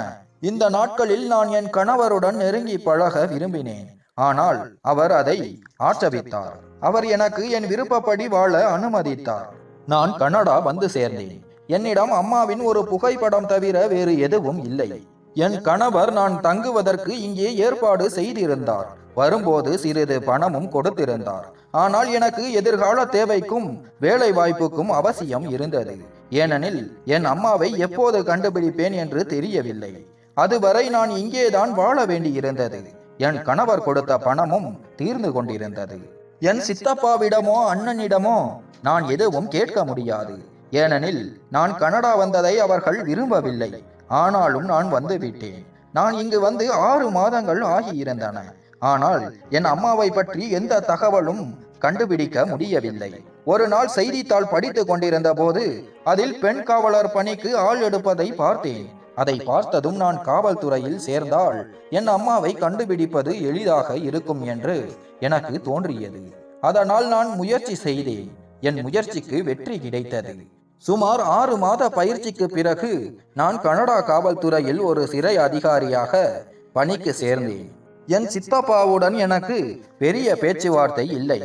இந்த நாட்களில் நான் என் கணவருடன் நெருங்கி பழக விரும்பினேன். ஆனால் அவர் அதை ஆட்சேபித்தார். அவர் எனக்கு என் விருப்பப்படி வாழ அனுமதித்தார். நான் கனடா வந்து சேர்ந்தேன். என்னிடம் அம்மாவின் ஒரு புகைப்படம் தவிர வேறு எதுவும் இல்லை. என் கணவர் நான் தங்குவதற்கு இங்கே ஏற்பாடு செய்திருந்தார். வரும்போது சிறிது பணமும் கொடுத்திருந்தார். ஆனால் எனக்கு எதிர்கால தேவைக்கும் வேலை வாய்ப்புக்கும் அவசியம் இருந்தது. ஏனெனில் என் அம்மாவை எப்போது கண்டுபிடிப்பேன் என்று தெரியவில்லை. அதுவரை நான் இங்கேதான் வாழ வேண்டியிருந்தது. என் கணவர் கொடுத்த பணமும் தீர்ந்து கொண்டிருந்தது. என் சித்தப்பாவிடமோ அண்ணனிடமோ நான் எதுவும் கேட்க முடியாது. ஏனெனில் நான் கனடா வந்ததை அவர்கள் விரும்பவில்லை. ஆனாலும் நான் வந்து விட்டேன். நான் இங்கு வந்து 6 மாதங்கள் ஆகியிருந்தன. ஆனால் என் அம்மாவை பற்றி எந்த தகவலும் கண்டுபிடிக்க முடியவில்லை. ஒரு நாள் செய்தித்தாள் படித்து கொண்டிருந்த போது அதில் பெண் காவலர் பணிக்கு ஆள் எடுப்பதை பார்த்தேன். அதை பார்த்ததும் நான் காவல்துறையில் சேர்ந்தால் என் அம்மாவை கண்டுபிடிப்பது எளிதாக இருக்கும் என்று எனக்கு தோன்றியது. அதனால் நான் முயற்சி செய்தேன். என் முயற்சிக்கு வெற்றி கிடைத்தது. சுமார் 6 மாத பயிற்சிக்கு பிறகு நான் கனடா காவல்துறையில் ஒரு சிறை அதிகாரியாக பணிக்கு சேர்ந்தேன். என் சித்தப்பாவுடன் எனக்கு பெரிய பேச்சுவார்த்தை இல்லை.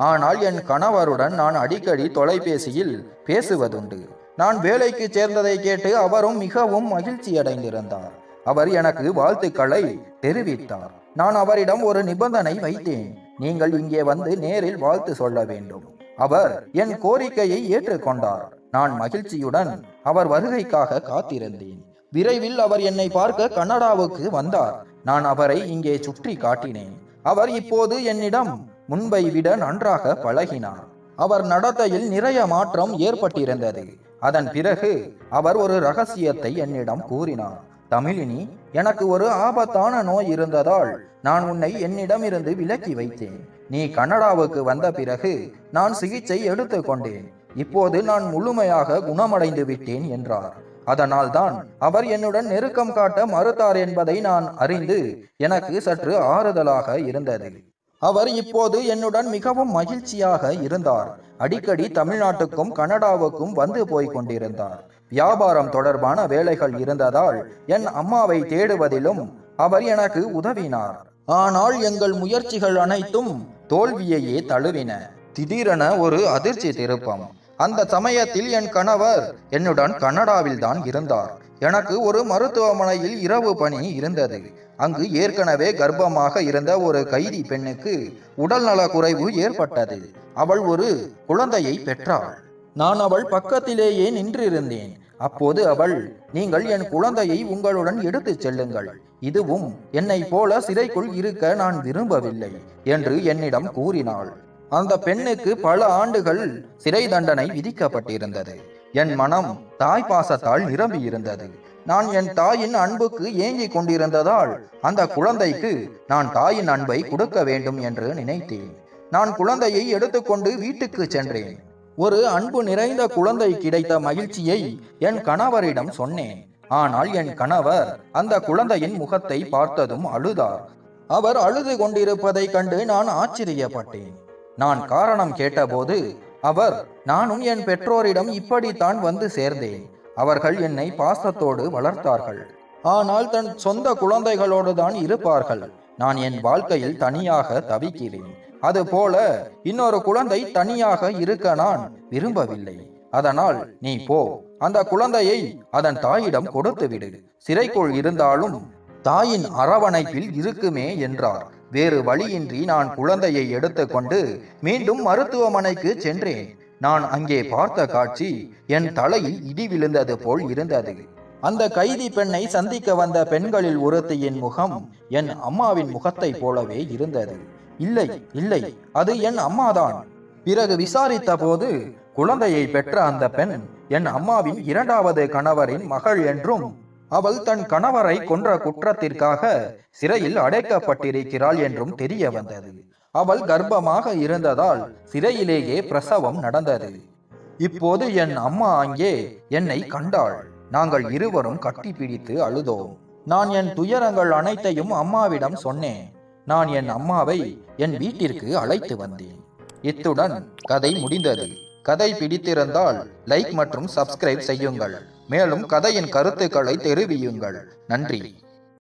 ஆனால் என் கணவருடன் நான் அடிக்கடி தொலைபேசியில் பேசுவதுண்டு. நான் வேலைக்கு சேர்ந்ததை கேட்டு அவரும் மிகவும் மகிழ்ச்சி அடைந்திருந்தார். அவர் எனக்கு வாழ்த்துக்களை தெரிவித்தார். நான் அவரிடம் ஒரு நிபந்தனை வைத்தேன். நீங்கள் இங்கே வந்து நேரில் வாழ்த்து சொல்ல வேண்டும். அவர் என் கோரிக்கையை ஏற்றுக்கொண்டார். நான் மகிழ்ச்சியுடன் அவர் வருகைக்காக காத்திருந்தேன். விரைவில் அவர் என்னை பார்க்க கனடாவுக்கு வந்தார். நான் அவரை இங்கே சுற்றி காட்டினேன். அவர் இப்போது என்னிடம் முன்பை விட நன்றாக பழகினார். அவர் நடத்தையில் நிறைய மாற்றம் ஏற்பட்டிருந்தது. அதன் பிறகு அவர் ஒரு ரகசியத்தை என்னிடம் கூறினார். தமிழினி, எனக்கு ஒரு ஆபத்தான நோய் இருந்ததால் நான் உன்னை என்னிடமிருந்து விலக்கி வைத்தேன். நீ கனடாவுக்கு வந்த பிறகு நான் சிகிச்சை எடுத்துக்கொண்டேன். இப்போது நான் முழுமையாக குணமடைந்து விட்டேன் என்றார். அதனால் தான் அவர் என்னுடன் நெருக்கம் காட்ட மறுத்தார் என்பதை நான் அறிந்து எனக்கு சற்று ஆறுதலாக இருந்தது. அவர் இப்போது என்னுடன் மிகவும் மகிழ்ச்சியாக இருந்தார். அடிக்கடி தமிழ்நாட்டுக்கும் கனடாவுக்கும் வந்து போய் கொண்டிருந்தார். வியாபாரம் தொடர்பான வேலைகள் இருந்ததால் என் அம்மாவை தேடுவதிலும் அவர் எனக்கு உதவினார். ஆனால் எங்கள் முயற்சிகள் அனைத்தும் தோல்வியையே தழுவின. திடீரென ஒரு அதிர்ச்சி திருப்பம். அந்த சமயத்தில் என் கணவர் என்னுடன் கனடாவில் தான் இருந்தார். எனக்கு ஒரு மருத்துவமனையில் இரவு பணி இருந்தது. அங்கு ஏற்கனவே கர்ப்பமாக இருந்த ஒரு கைதி பெண்ணுக்கு உடல்நல குறைவு ஏற்பட்டது. அவள் ஒரு குழந்தையை பெற்றாள். நான் அவள் பக்கத்திலேயே நின்றிருந்தேன். அப்போது அவள், நீங்கள் என் குழந்தையை உங்களுடன் எடுத்துச் செல்லுங்கள், இதுவும் என்னை போல சிறைக்குள் இருக்க நான் விரும்பவில்லை என்று என்னிடம் கூறினாள். அந்த பெண்ணுக்கு பல ஆண்டுகள் சிறை தண்டனை விதிக்கப்பட்டிருந்தது. என் மனம் தாய் பாசத்தால் நிரம்பியிருந்தது. நான் என் தாயின் அன்புக்கு ஏங்கிக் கொண்டிருந்ததால் அந்த குழந்தைக்கு நான் தாயின் அன்பை கொடுக்க வேண்டும் என்று நினைத்தேன். நான் குழந்தையை எடுத்துக்கொண்டு வீட்டுக்கு சென்றேன். ஒரு அன்பு நிறைந்த குழந்தை கிடைத்த மகிழ்ச்சியை என் கணவரிடம் சொன்னேன். ஆனால் என் கணவர் அந்த குழந்தையின் முகத்தை பார்த்ததும் அழுதார். அவர் அழுது கொண்டிருப்பதை கண்டு நான் ஆச்சரியப்பட்டேன். நான் காரணம் கேட்டபோது அவர், நானும் என் பெற்றோரிடம் இப்படித்தான் வந்து சேர்ந்தேன். அவர்கள் என்னை பாசத்தோடு வளர்த்தார்கள். ஆனால் தன் சொந்த குழந்தைகளோடு தான் இருப்பார்கள். நான் என் வாழ்க்கையில் தனியாக தவிக்கிறேன். அதுபோல இன்னொரு குழந்தை தனியாக இருக்க நான் விரும்பவில்லை. அதனால் நீ போ, அந்த குழந்தையை அதன் தாயிடம் கொடுத்து விடு. சிறைக்குள் இருந்தாலும் தாயின் அரவணைப்பில் இருக்குமே என்றார். வேறு வழியின்றி நான் குழந்தையை எடுத்துக்கொண்டு மீண்டும் மருத்துவமனைக்கு சென்றேன். நான் அங்கே பார்த்த காட்சி என் தலையில் இடி விழுந்தது போல் இருந்தது. அந்த கைதி பெண்ணை சந்திக்க வந்த பெண்களில் ஒருத்தியின் முகம் என் அம்மாவின் முகத்தை போலவே இருந்தது. இல்லை இல்லை, அது என் அம்மாதான். பிறகு விசாரித்த போது குழந்தையை பெற்ற அந்த பெண் என் அம்மாவின் இரண்டாவது கணவரின் மகள் என்றும் அவள் தன் கணவரை கொன்ற குற்றத்திற்காக சிறையில் அடைக்கப்பட்டிருக்கிறாள் என்றும் தெரிய வந்தது. அவள் கர்ப்பமாக இருந்ததால் சிறையிலேயே பிரசவம் நடந்தது. இப்போது என் அம்மா அங்கே என்னை கண்டாள். நாங்கள் இருவரும் கட்டி பிடித்து அழுதோம். நான் என் துயரங்கள் அனைத்தையும் அம்மாவிடம் சொன்னேன். நான் என் அம்மாவை என் வீட்டிற்கு அழைத்து வந்தேன். இத்துடன் கதை முடிந்தது. கதை பிடித்திருந்தால் லைக் மற்றும் சப்ஸ்கிரைப் செய்யுங்கள். மேலும் கதையின் கருத்துக்களை தெரிவியுங்கள். நன்றி.